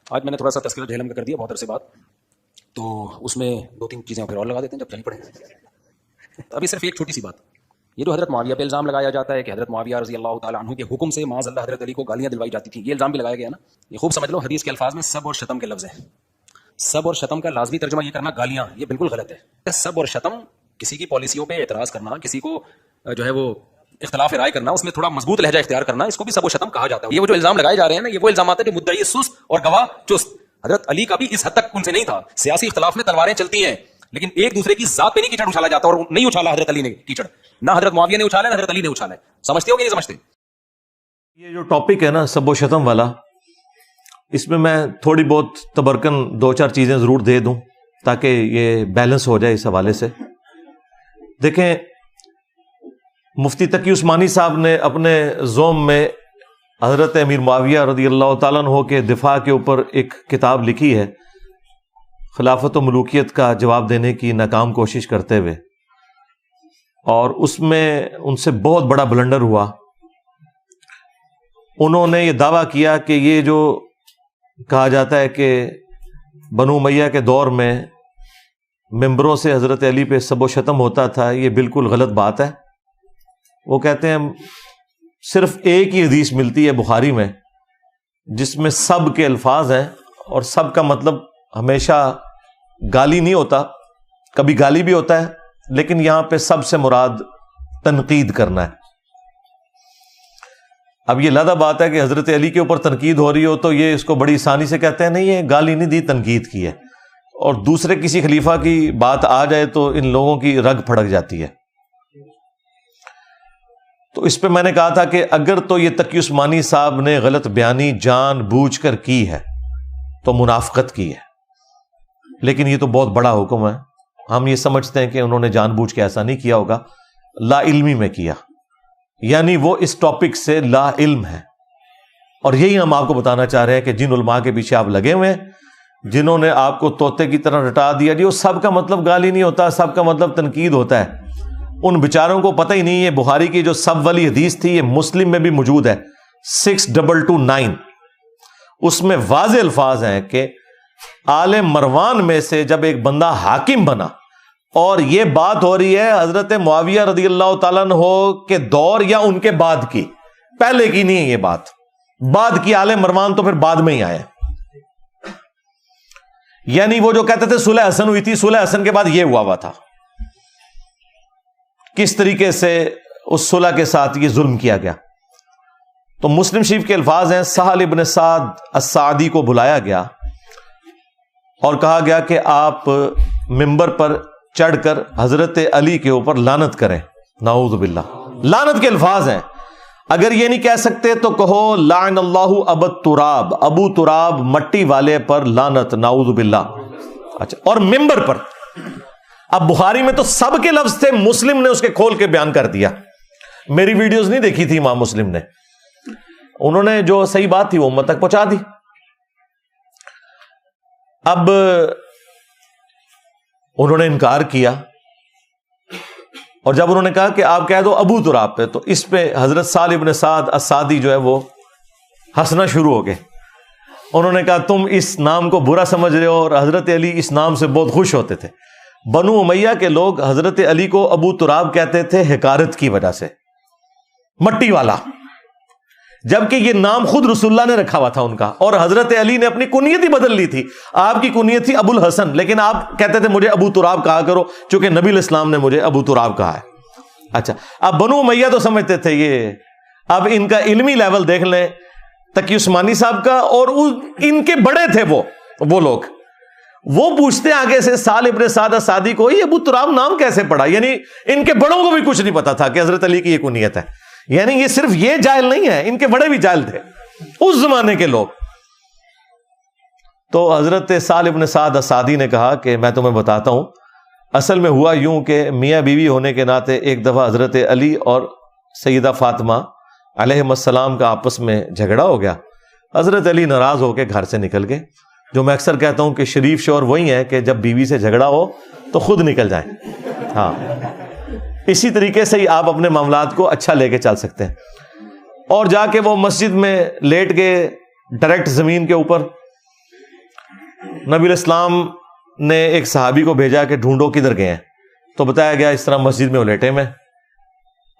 آج میں نے تھوڑا سا تذکرہ جہلم کا کر دیا بہت عرصے بعد، تو اس میں 2-3 چیزیں پھر اور لگا دیتے ہیں جب چلنی پڑے. ابھی صرف ایک چھوٹی سی بات، یہ جو حضرت معاویہ پہ الزام لگایا جاتا ہے کہ حضرت معاویہ رضی اللہ تعالیٰ عنہ کے حکم سے معاذ اللہ حضرت علی کو گالیاں دلوائی جاتی تھیں، یہ الزام بھی لگایا گیا نا. یہ خوب سمجھ لو، حدیث کے الفاظ میں سب اور شتم کے لفظ ہیں. سب اور شتم کا لازمی ترجمہ یہ کرنا گالیاں، یہ بالکل غلط ہے. سب اور شتم کسی کی پالیسیوں پہ اعتراض کرنا، کسی کو جو ہے وہ اختلاف رائے کرنا، اس میں تھوڑا مضبوط لہجہ اختیار کرنا، اس کو بھی سب و شتم کہا جاتا ہے. یہ وہ جو الزام لگائے جا رہے ہیں نا، یہ وہ الزامات ہیں جو مدعی سست اور گواہ چست. حضرت علی کا بھی اس حد تک ان سے نہیں تھا. سیاسی اختلاف میں تلواریں چلتی ہیں، لیکن ایک دوسرے کی ذات پہ نہیں کیچڑ اچھالا جاتا، اور نہیں اچھالا حضرت علی نے کیچڑ، نہ حضرت معاویہ نے اچھالا، نہ حضرت علی نے اچھالا ہے. سمجھتے ہو کہ نہیں سمجھتے؟ یہ جو ٹاپک ہے نا سب و شتم والا، اس میں تھوڑی بہت تبرکن 2-4 چیزیں ضرور دے دوں تاکہ یہ بیلنس ہو جائے. اس حوالے سے دیکھیں، مفتی تقی عثمانی صاحب نے اپنے زوم میں حضرت امیر معاویہ رضی اللہ تعالیٰ عنہ کے دفاع کے اوپر ایک کتاب لکھی ہے، خلافت و ملوکیت کا جواب دینے کی ناکام کوشش کرتے ہوئے، اور اس میں ان سے بہت بڑا بلنڈر ہوا. انہوں نے یہ دعویٰ کیا کہ یہ جو کہا جاتا ہے کہ بنو امیہ کے دور میں ممبروں سے حضرت علی پہ سب و شتم ہوتا تھا، یہ بالکل غلط بات ہے. وہ کہتے ہیں صرف ایک ہی حدیث ملتی ہے بخاری میں جس میں سب کے الفاظ ہیں، اور سب کا مطلب ہمیشہ گالی نہیں ہوتا، کبھی گالی بھی ہوتا ہے، لیکن یہاں پہ سب سے مراد تنقید کرنا ہے. اب یہ لادہ بات ہے کہ حضرت علی کے اوپر تنقید ہو رہی ہو تو یہ اس کو بڑی آسانی سے کہتے ہیں نہیں یہ گالی نہیں دی، تنقید کی ہے، اور دوسرے کسی خلیفہ کی بات آ جائے تو ان لوگوں کی رگ پھڑک جاتی ہے. تو اس پہ میں نے کہا تھا کہ اگر تو یہ تقی عثمانی صاحب نے غلط بیانی جان بوجھ کر کی ہے تو منافقت کی ہے، لیکن یہ تو بہت بڑا حکم ہے. ہم یہ سمجھتے ہیں کہ انہوں نے جان بوجھ کے ایسا نہیں کیا ہوگا، لا علمی میں کیا، یعنی وہ اس ٹاپک سے لا علم ہے. اور یہی ہم آپ کو بتانا چاہ رہے ہیں کہ جن علماء کے پیچھے آپ لگے ہوئے ہیں، جنہوں نے آپ کو طوطے کی طرح رٹا دیا جی وہ سب کا مطلب گالی نہیں ہوتا، سب کا مطلب تنقید ہوتا ہے، ان بیچاروں کو پتہ ہی نہیں ہے. بخاری کی جو سب والی حدیث تھی یہ مسلم میں بھی موجود ہے 6229، اس میں واضح الفاظ ہیں کہ آل مروان میں سے جب ایک بندہ حاکم بنا، اور یہ بات ہو رہی ہے حضرت معاویہ رضی اللہ تعالیٰ عنہ کے دور یا ان کے بعد کی، پہلے کی نہیں ہے یہ بات، بعد کی. آل مروان تو پھر بعد میں ہی آئے. یعنی وہ جو کہتے تھے صلح حسن ہوئی تھی، صلح حسن کے بعد یہ ہوا تھا. کس طریقے سے اس صلح کے ساتھ یہ ظلم کیا گیا. تو مسلم شریف کے الفاظ ہیں، سہل ابن سعد السعدی کو بلایا گیا اور کہا گیا کہ آپ ممبر پر چڑھ کر حضرت علی کے اوپر لعنت کریں. نعوذ باللہ، لعنت کے الفاظ ہیں. اگر یہ نہیں کہہ سکتے تو کہو لعن اللہ ابو تراب، ابو تراب مٹی والے پر لعنت، نعوذ باللہ. اچھا، اور ممبر پر. اب بخاری میں تو سب کے لفظ تھے، مسلم نے اس کے کھول کے بیان کر دیا. میری ویڈیوز نہیں دیکھی تھی امام مسلم نے، انہوں نے جو صحیح بات تھی وہ امت تک پہنچا دی. اب انہوں نے انکار کیا، اور جب انہوں نے کہا کہ آپ کہہ دو ابو تراب پہ، تو اس پہ حضرت سہل ابن سعد السعدی جو ہے وہ ہنسنا شروع ہو گئے. انہوں نے کہا تم اس نام کو برا سمجھ رہے ہو، اور حضرت علی اس نام سے بہت خوش ہوتے تھے. بنو امیہ کے لوگ حضرت علی کو ابو تراب کہتے تھے حقارت کی وجہ سے، مٹی والا، جبکہ یہ نام خود رسول اللہ نے رکھا ہوا تھا ان کا. اور حضرت علی نے اپنی کنیت ہی بدل لی تھی، آپ کی کنیت تھی ابو الحسن، لیکن آپ کہتے تھے مجھے ابو تراب کہا کرو چونکہ نبی الاسلام نے مجھے ابو تراب کہا ہے. اچھا، اب بنو امیہ تو سمجھتے تھے یہ. اب ان کا علمی لیول دیکھ لیں تقی عثمانی صاحب کا، اور ان کے بڑے تھے وہ لوگ، وہ پوچھتے ہیں آگے سے سہل ابن سعد السعدی کو یہ ابو تراب نام کیسے پڑا. یعنی ان کے بڑوں کو بھی کچھ نہیں پتا تھا کہ حضرت علی کی یہ کنیت ہے. یعنی یہ صرف یہ جاہل نہیں ہے، ان کے بڑے بھی جاہل تھے اس زمانے کے لوگ. تو حضرت سہل ابن سعد السعدی نے کہا کہ میں تمہیں بتاتا ہوں، اصل میں ہوا یوں کہ میاں بیوی ہونے کے ناطے ایک دفعہ حضرت علی اور سیدہ فاطمہ علیہم السلام کا آپس میں جھگڑا ہو گیا. حضرت علی ناراض ہو کے گھر سے نکل گئے. جو میں اکثر کہتا ہوں کہ شریف شوہر وہی ہے کہ جب بیوی سے جھگڑا ہو تو خود نکل جائیں. ہاں، اسی طریقے سے ہی آپ اپنے معاملات کو اچھا لے کے چل سکتے ہیں. اور جا کے وہ مسجد میں لیٹ گئے ڈائریکٹ زمین کے اوپر، نبی الاسلام نے ایک صحابی کو بھیجا کہ ڈھونڈو کدھر گئے ہیں، تو بتایا گیا اس طرح مسجد میں وہ لیٹے میں۔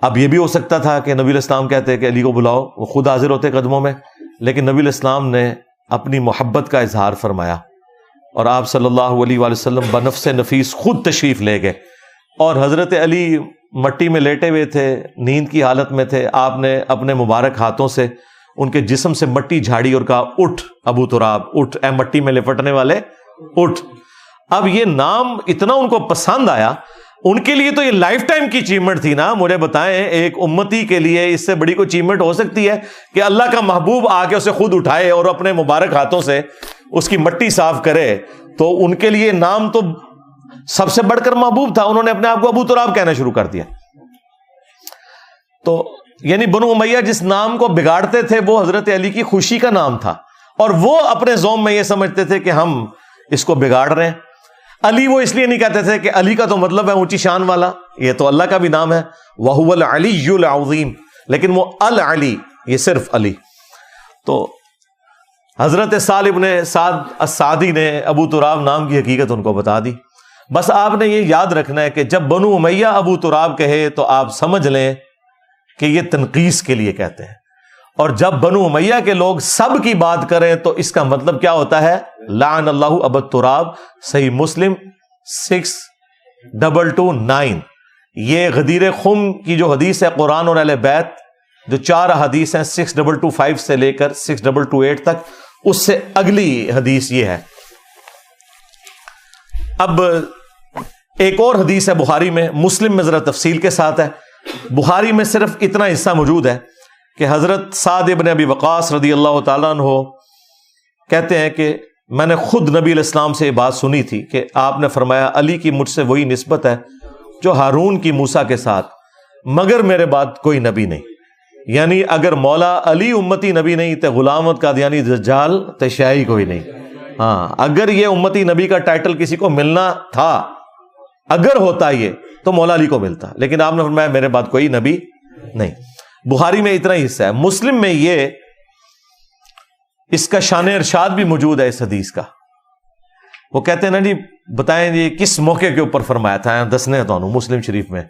اب یہ بھی ہو سکتا تھا کہ نبی الاسلام کہتے کہ علی کو بلاؤ، وہ خود حاضر ہوتے قدموں میں، لیکن نبی الاسلام نے اپنی محبت کا اظہار فرمایا اور آپ صلی اللہ علیہ وآلہ وسلم بنفس نفیس خود تشریف لے گئے، اور حضرت علی مٹی میں لیٹے ہوئے تھے، نیند کی حالت میں تھے۔ آپ نے اپنے مبارک ہاتھوں سے ان کے جسم سے مٹی جھاڑی اور کہا اٹھ ابو تراب، اٹھ اے مٹی میں لپٹنے والے، اٹھ۔ اب یہ نام اتنا ان کو پسند آیا، ان کے لیے تو یہ لائف ٹائم کی اچیومنٹ تھی نا۔ مجھے بتائیں ایک امتی کے لیے اس سے بڑی کوئی اچیومنٹ ہو سکتی ہے کہ اللہ کا محبوب آ کے اسے خود اٹھائے اور اپنے مبارک ہاتھوں سے اس کی مٹی صاف کرے؟ تو ان کے لیے نام تو سب سے بڑھ کر محبوب تھا، انہوں نے اپنے آپ کو ابو تراب کہنا شروع کر دیا۔ تو یعنی بنو امیہ جس نام کو بگاڑتے تھے وہ حضرت علی کی خوشی کا نام تھا، اور وہ اپنے ذوم میں یہ سمجھتے تھے کہ ہم اس کو بگاڑ رہے ہیں۔ علی وہ اس لیے نہیں کہتے تھے کہ علی کا تو مطلب ہے اونچی شان والا، یہ تو اللہ کا بھی نام ہے، وَهُوَ الْعَلِيُّ الْعَظِيمُ، لیکن وہ العلی، یہ صرف علی۔ تو حضرت سہل ابن سعد السعدی نے ابو تراب نام کی حقیقت ان کو بتا دی۔ بس آپ نے یہ یاد رکھنا ہے کہ جب بنو امیہ ابو تراب کہے تو آپ سمجھ لیں کہ یہ تنقیص کے لیے کہتے ہیں، اور جب بنو امیہ کے لوگ سب کی بات کریں تو اس کا مطلب کیا ہوتا ہے؟ لعن اللہ ابا تراب، صحیح مسلم 6229۔ یہ غدیر خم کی جو حدیث ہے قرآن اور اہل بیت، جو 4 حدیث ہیں 6225 سے لے کر 6228 تک، اس سے اگلی حدیث یہ ہے۔ اب ایک اور حدیث ہے بخاری میں، مسلم میں ذرا تفصیل کے ساتھ ہے۔ بخاری میں صرف اتنا حصہ موجود ہے کہ حضرت سعد ابن ابی وقاص رضی اللہ تعالیٰ عنہ کہتے ہیں کہ میں نے خود نبی علیہ السلام سے یہ بات سنی تھی کہ آپ نے فرمایا علی کی مجھ سے وہی نسبت ہے جو ہارون کی موسیٰ کے ساتھ، مگر میرے بعد کوئی نبی نہیں۔ یعنی اگر مولا علی امتی نبی نہیں تو غلامت قادیانی دجال تشیعی کوئی نہیں۔ ہاں، اگر یہ امتی نبی کا ٹائٹل کسی کو ملنا تھا، اگر ہوتا یہ تو مولا علی کو ملتا، لیکن آپ نے فرمایا میرے بعد کوئی نبی نہیں۔ بخاری میں اتنا ہی حصہ ہے۔ مسلم میں یہ اس کا شان ارشاد بھی موجود ہے اس حدیث کا۔ وہ کہتے ہیں نا جی بتائیں جی کس موقع کے اوپر فرمایا تھا، دسنے تو مسلم شریف میں،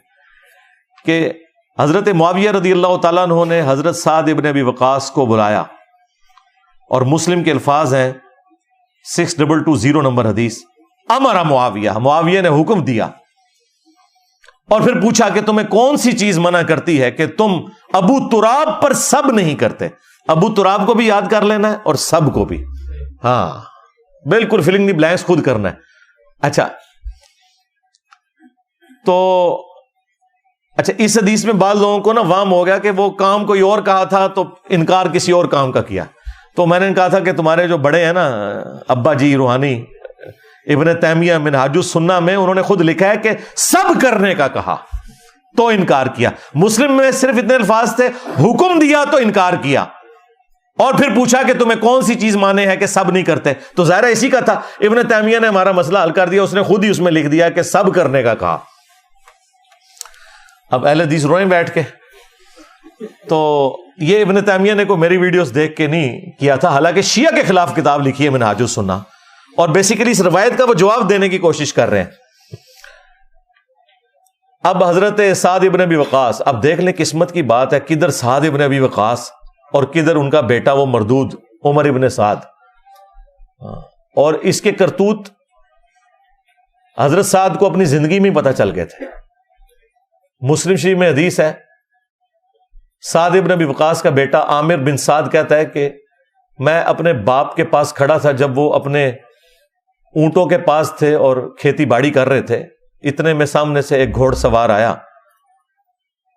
کہ حضرت معاویہ رضی اللہ تعالیٰ عنہ نے حضرت سعد ابن ابی وقاص کو بلایا، اور مسلم کے الفاظ ہیں 6220 نمبر حدیث، امر معاویہ، معاویہ نے حکم دیا، اور پھر پوچھا کہ تمہیں کون سی چیز منع کرتی ہے کہ تم ابو تراب پر سب نہیں کرتے؟ ابو تراب کو بھی یاد کر لینا ہے اور سب کو بھی، ہاں بالکل فلنگ دی بلینکس خود کرنا ہے۔ اچھا اس حدیث میں بعض لوگوں کو نا وہم ہو گیا کہ وہ کام کوئی اور کہا تھا تو انکار کسی اور کام کا کیا۔ تو میں نے کہا تھا کہ تمہارے جو بڑے ہیں نا ابا جی روحانی ابن تیمیہ منہاج السنہ میں، انہوں نے خود لکھا ہے کہ سب کرنے کا کہا تو انکار کیا۔ مسلم میں صرف اتنے الفاظ تھے، حکم دیا تو انکار کیا، اور پھر پوچھا کہ تمہیں کون سی چیز مانے ہے کہ سب نہیں کرتے، تو ظاہر اسی کا تھا۔ ابن تیمیہ نے ہمارا مسئلہ حل کر دیا، اس نے خود ہی اس میں لکھ دیا کہ سب کرنے کا کہا۔ اب اہل حدیث روئیں بیٹھ کے، تو یہ ابن تیمیہ نے کو میری ویڈیوز دیکھ کے نہیں کیا تھا، حالانکہ شیعہ کے خلاف کتاب لکھی ہے منہاج السنہ، اور بیسیکلی اس روایت کا وہ جواب دینے کی کوشش کر رہے ہیں۔ اب حضرت سعد ابن ابی وقاص، اب دیکھ لیں قسمت کی بات ہے، کدھر سعد ابن ابی وقاص اور کدھر ان کا بیٹا وہ مردود عمر ابن سعد، اور اس کے کرتوت حضرت سعد کو اپنی زندگی میں پتہ چل گئے تھے۔ مسلم شریف میں حدیث ہے، سعد ابن ابی وقاص کا بیٹا عامر بن سعد کہتا ہے کہ میں اپنے باپ کے پاس کھڑا تھا جب وہ اپنے اونٹوں کے پاس تھے اور کھیتی باڑی کر رہے تھے، اتنے میں سامنے سے ایک گھوڑ سوار آیا،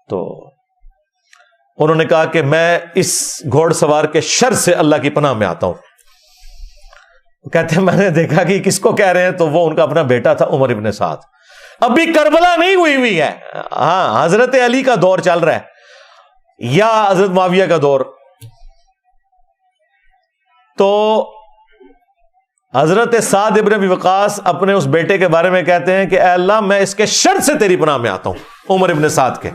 تو انہوں نے کہا کہ میں اس گھوڑ سوار کے شر سے اللہ کی پناہ میں آتا ہوں۔ کہتے ہیں میں نے دیکھا کہ کس کو کہہ رہے ہیں، تو وہ ان کا اپنا بیٹا تھا عمر ابن سعد۔ ابھی کربلا نہیں ہوئی ہے، ہاں حضرت علی کا دور چل رہا ہے یا حضرت معاویہ کا دور، تو حضرت سعد ابن ابی وقاص اپنے اس بیٹے کے بارے میں کہتے ہیں کہ اے اللہ میں اس کے شر سے تیری پناہ میں آتا ہوں، عمر ابن سعد کے۔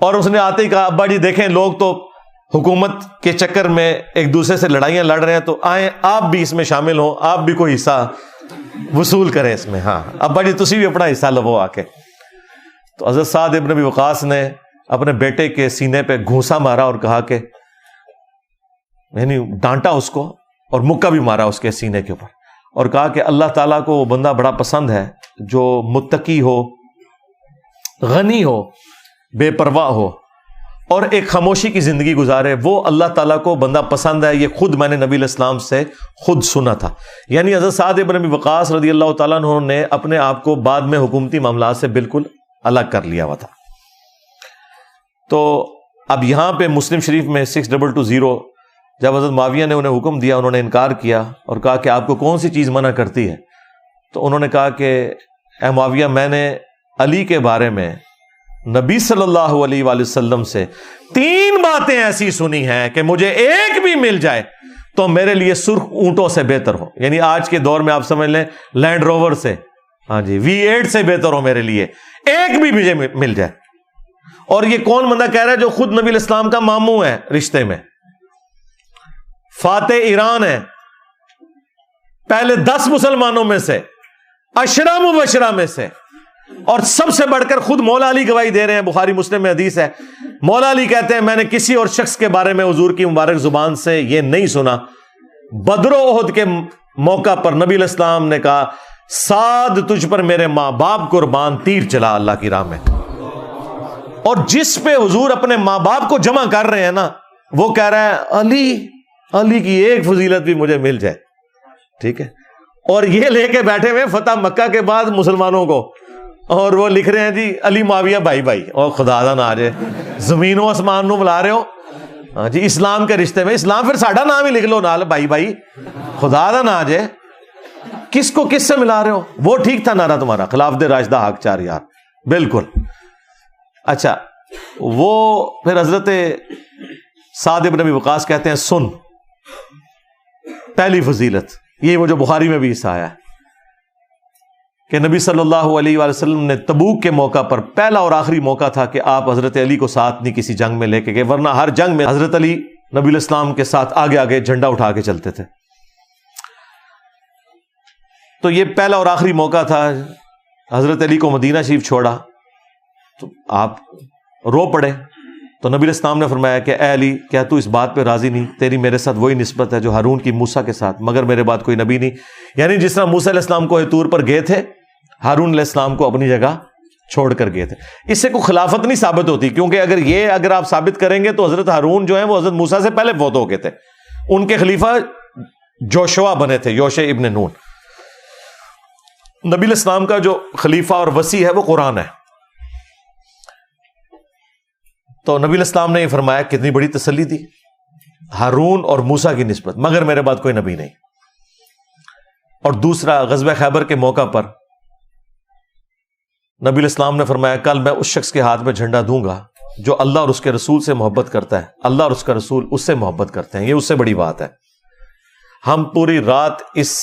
اور اس نے آتے ہی کہا ابا جی دیکھیں لوگ تو حکومت کے چکر میں ایک دوسرے سے لڑائیاں لڑ رہے ہیں تو آئیں آپ بھی اس میں شامل ہوں, آپ بھی کوئی حصہ وصول کریں اس میں. ہاں ابا جی تسی بھی اپنا حصہ لو آ کے. تو حضرت سعد ابن ابی وقاص نے اپنے بیٹے کے سینے پہ گھونسا مارا اور کہا کہ یعنی ڈانٹا اس کو اور مکہ بھی مارا اس کے سینے کے اوپر, اور کہا کہ اللہ تعالیٰ کو وہ بندہ بڑا پسند ہے جو متقی ہو, غنی ہو, بے پرواہ ہو اور ایک خاموشی کی زندگی گزارے. وہ اللہ تعالیٰ کو بندہ پسند ہے. یہ خود میں نے نبی علیہ السلام سے خود سنا تھا. یعنی حضرت سعد ابن ابی وقاص رضی اللہ تعالیٰ عنہ نے اپنے آپ کو بعد میں حکومتی معاملات سے بالکل الگ کر لیا ہوا تھا. تو اب یہاں پہ مسلم شریف میں 6220 جب حضرت معاویہ نے انہیں حکم دیا, انہوں نے انکار کیا اور کہا کہ آپ کو کون سی چیز منع کرتی ہے؟ تو انہوں نے کہا کہ اے معاویہ, میں نے علی کے بارے میں نبی صلی اللہ علیہ وآلہ وسلم سے 3 باتیں ایسی سنی ہیں کہ مجھے ایک بھی مل جائے تو میرے لیے سرخ اونٹوں سے بہتر ہو. یعنی آج کے دور میں آپ سمجھ لیں لینڈ روور سے, ہاں جی V8 سے بہتر ہو میرے لیے, ایک بھی مجھے مل جائے. اور یہ کون بندہ کہہ رہا ہے جو خود نبی علیہ السلام کا ماموں ہے رشتے میں, فاتح ایران ہے, پہلے 10 مسلمانوں میں سے, 10 مبشرہ میں سے, اور سب سے بڑھ کر خود مولا علی گواہی دے رہے ہیں. بخاری مسلم میں حدیث ہے, مولا علی کہتے ہیں میں نے کسی اور شخص کے بارے میں حضور کی مبارک زبان سے یہ نہیں سنا. بدر و احد کے موقع پر نبی علیہ السلام نے کہا سعد تجھ پر میرے ماں باپ قربان, تیر چلا اللہ کی راہ میں. اور جس پہ حضور اپنے ماں باپ کو جمع کر رہے ہیں نا, وہ کہہ رہا ہے علی کی ایک فضیلت بھی مجھے مل جائے. ٹھیک ہے, اور یہ لے کے بیٹھے ہوئے فتح مکہ کے بعد مسلمانوں کو, اور وہ لکھ رہے ہیں جی علی معاویہ بھائی بھائی. اور خدا دا نہ آ جائے, زمین و آسمان نو بلا رہے ہو, ہاں جی اسلام کے رشتے میں اسلام, پھر ساڈا نام ہی لکھ لو نال بھائی بھائی. خدا دا نہ آ جائے, کس کو کس سے ملا رہے ہو؟ وہ ٹھیک تھا نعرہ تمہارا, خلافت راشدہ حق 4 یار, بالکل. اچھا, وہ پھر حضرت سعد ابن ابی وقاص کہتے ہیں سن پہلی فضیلت, یہ وہ جو بخاری میں بھی حصہ آیا ہے کہ نبی صلی اللہ علیہ وآلہ وسلم نے تبوک کے موقع پر, پہلا اور آخری موقع تھا کہ آپ حضرت علی کو ساتھ نہیں کسی جنگ میں لے کے گئے, ورنہ ہر جنگ میں حضرت علی نبی علیہ السلام کے ساتھ آگے آگے جھنڈا اٹھا کے چلتے تھے. تو یہ پہلا اور آخری موقع تھا. حضرت علی کو مدینہ شریف چھوڑا تو آپ رو پڑے. تو نبی علیہ السلام نے فرمایا کہ اے علی, کیا تو اس بات پہ راضی نہیں, تیری میرے ساتھ وہی نسبت ہے جو ہارون کی موسیٰ کے ساتھ, مگر میرے بعد کوئی نبی نہیں. یعنی جس طرح موسیٰ علیہ السلام کو طور پر گئے تھے, ہارون علیہ السلام کو اپنی جگہ چھوڑ کر گئے تھے. اس سے کوئی خلافت نہیں ثابت ہوتی, کیونکہ اگر آپ ثابت کریں گے تو حضرت ہارون جو ہیں وہ حضرت موسیٰ سے پہلے فوت ہو گئے تھے. ان کے خلیفہ جوشوا بنے تھے, یوشع ابن نون. نبی علیہ السلام کا جو خلیفہ اور وصی ہے وہ قرآن ہے. تو نبی علیہ السلام نے یہ فرمایا, کتنی بڑی تسلی دی, ہارون اور موسیٰ کی نسبت, مگر میرے بعد کوئی نبی نہیں. اور دوسرا, غزوہ خیبر کے موقع پر نبی علیہ السلام نے فرمایا کل میں اس شخص کے ہاتھ میں جھنڈا دوں گا جو اللہ اور اس کے رسول سے محبت کرتا ہے, اللہ اور اس کا رسول اس سے محبت کرتے ہیں. یہ اس سے بڑی بات ہے. ہم پوری رات اس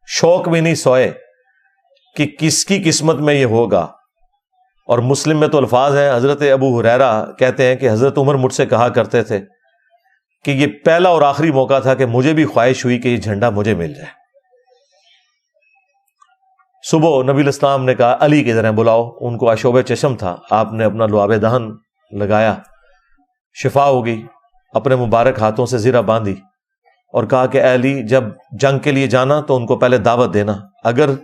شوق میں نہیں سوئے کہ کس کی قسمت میں یہ ہوگا. اور مسلم میں تو الفاظ ہیں, حضرت ابو ہریرہ کہتے ہیں کہ حضرت عمر مجھ سے کہا کرتے تھے کہ یہ پہلا اور آخری موقع تھا کہ مجھے بھی خواہش ہوئی کہ یہ جھنڈا مجھے مل جائے. صبح نبی علیہ السلام نے کہا علی کی طرح بلاؤ. ان کو آشوب چشم تھا, آپ نے اپنا لعاب دہن لگایا, شفا ہو گئی, اپنے مبارک ہاتھوں سے زرہ باندھی اور کہا کہ اے علی جب جنگ کے لیے جانا تو ان کو پہلے دعوت دینا, اگر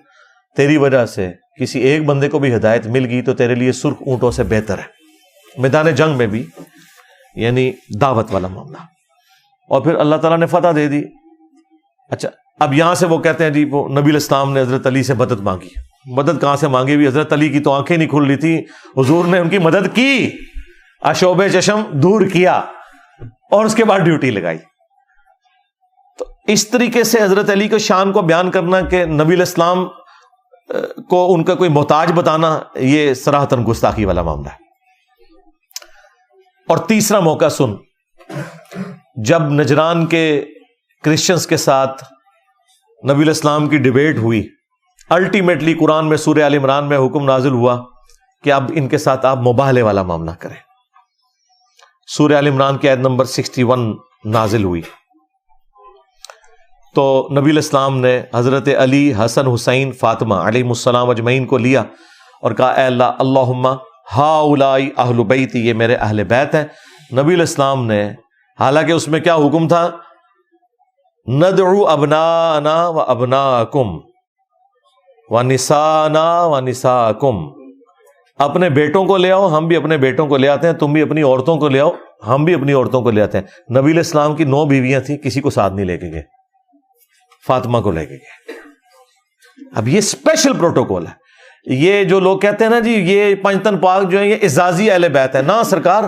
تیری وجہ سے کسی ایک بندے کو بھی ہدایت مل گئی تو تیرے لیے سرخ اونٹوں سے بہتر ہے. میدان جنگ میں بھی یعنی دعوت والا معاملہ. اور پھر اللہ تعالیٰ نے فتح دے دی. اچھا, اب یہاں سے وہ کہتے ہیں جی وہ نبی علیہ السلام نے حضرت علی سے مدد مانگی. مدد کہاں سے مانگی ہوئی؟ حضرت علی کی تو آنکھیں نہیں کھل رہی تھی, حضور نے ان کی مدد کی, آشوب چشم دور کیا اور اس کے بعد ڈیوٹی لگائی. تو اس طریقے سے حضرت علی کو شان کو بیان کرنا کہ نبی علیہ السلام کو ان کا کوئی محتاج بتانا, یہ صراحتاً گستاخی والا معاملہ ہے. اور تیسرا موقع سن, جب نجران کے کرسچنز کے ساتھ نبی علیہ السلام کی ڈیبیٹ ہوئی, الٹیمیٹلی قرآن میں سورہ آل عمران میں حکم نازل ہوا کہ اب ان کے ساتھ آپ مباہلے والا معاملہ کریں. سورہ آل عمران کی آیت نمبر 61 نازل ہوئی. تو نبی علیہ السلام نے حضرت علی، حسن، حسین، فاطمہ علیہ السلام اجمعین کو لیا اور کہا اے اللہ اللہم ہاؤلائی اہل بیتی، یہ میرے اہل بیت ہیں. نبی علیہ السلام نے، حالانکہ اس میں کیا حکم تھا، ندعو ابناءنا و ابناءکم و نساءنا و نساءکم، اپنے بیٹوں کو لے آؤ، ہم بھی اپنے بیٹوں کو لے آتے ہیں، تم بھی اپنی عورتوں کو لے آؤ، ہم بھی اپنی عورتوں کو لے آتے ہیں. نبی علیہ السلام کی 9 بیویاں تھیں، کسی کو ساتھ نہیں لے کے گئے، فاطمہ کو لے کے گئے. اب یہ اسپیشل پروٹوکول ہے. یہ جو لوگ کہتے ہیں نا جی یہ پنجتن پاک جو ہیں یہ اعزازی اہل بیت ہے، نہ سرکار،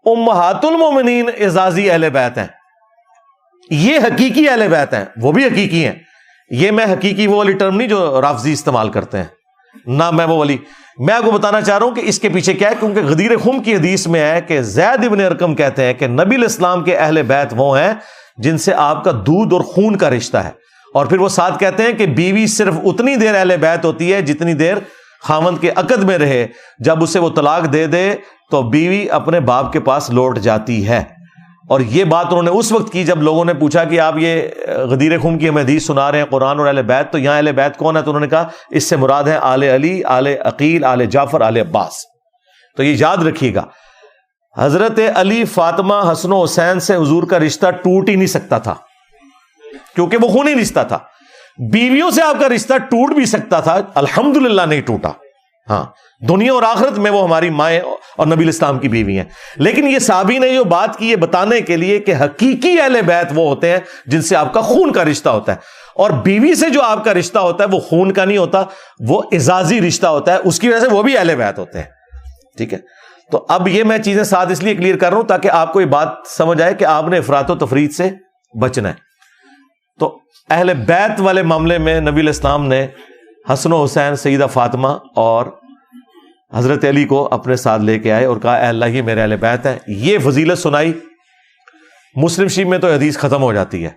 امہات المومنین اعزازی اہل بیت ہیں، یہ حقیقی اہل بیت ہیں، وہ بھی حقیقی ہیں. یہ میں حقیقی وہ والی ٹرم نہیں جو رافضی استعمال کرتے ہیں، نہ میں وہ والی. میں آپ کو بتانا چاہ رہا ہوں کہ اس کے پیچھے کیا ہے، کیونکہ غدیر خم کی حدیث میں ہے کہ زید ابن ارقم کہتے ہیں کہ نبی علیہ السلام کے اہل بیت وہ ہیں جن سے آپ کا دودھ اور خون کا رشتہ ہے. اور پھر وہ ساتھ کہتے ہیں کہ بیوی صرف اتنی دیر اہل بیت ہوتی ہے جتنی دیر خاوند کے عقد میں رہے، جب اسے وہ طلاق دے دے تو بیوی اپنے باپ کے پاس لوٹ جاتی ہے. اور یہ بات انہوں نے اس وقت کی جب لوگوں نے پوچھا کہ آپ یہ غدیر خم کی ہمیں حدیث سنا رہے ہیں قرآن اور اہل بیت، تو یہاں اہل بیت کون ہے؟ تو انہوں نے کہا اس سے مراد ہے آل علی، آل عقیل، آل جعفر، آل عباس. تو یہ یاد رکھیے گا، حضرت علی، فاطمہ، حسن و حسین سے حضور کا رشتہ ٹوٹ ہی نہیں سکتا تھا کیونکہ وہ خونی رشتہ تھا. بیویوں سے آپ کا رشتہ ٹوٹ بھی سکتا تھا، الحمدللہ نہیں ٹوٹا. ہاں، دنیا اور آخرت میں وہ ہماری مائیں اور نبی الاسلام کی بیوی ہیں. لیکن یہ صحابی نے جو بات کی ہے بتانے کے لیے کہ حقیقی اہل بیت وہ ہوتے ہیں جن سے آپ کا خون کا رشتہ ہوتا ہے، اور بیوی سے جو آپ کا رشتہ ہوتا ہے وہ خون کا نہیں ہوتا، وہ اعزازی رشتہ ہوتا ہے، اس کی وجہ سے وہ بھی اہل بیت ہوتے ہیں. ٹھیک ہے، تو اب یہ میں چیزیں ساتھ اس لیے کلیئر کر رہا ہوں تاکہ آپ کو یہ بات سمجھ آئے کہ آپ نے افراط و تفریط سے بچنا ہے. تو اہل بیت والے معاملے میں نبی علیہ السلام نے حسن و حسین، سیدہ فاطمہ اور حضرت علی کو اپنے ساتھ لے کے آئے اور کہا اے اللہ یہ میرے اہل بیت ہیں. یہ فضیلت سنائی. مسلم شریف میں تو حدیث ختم ہو جاتی ہے.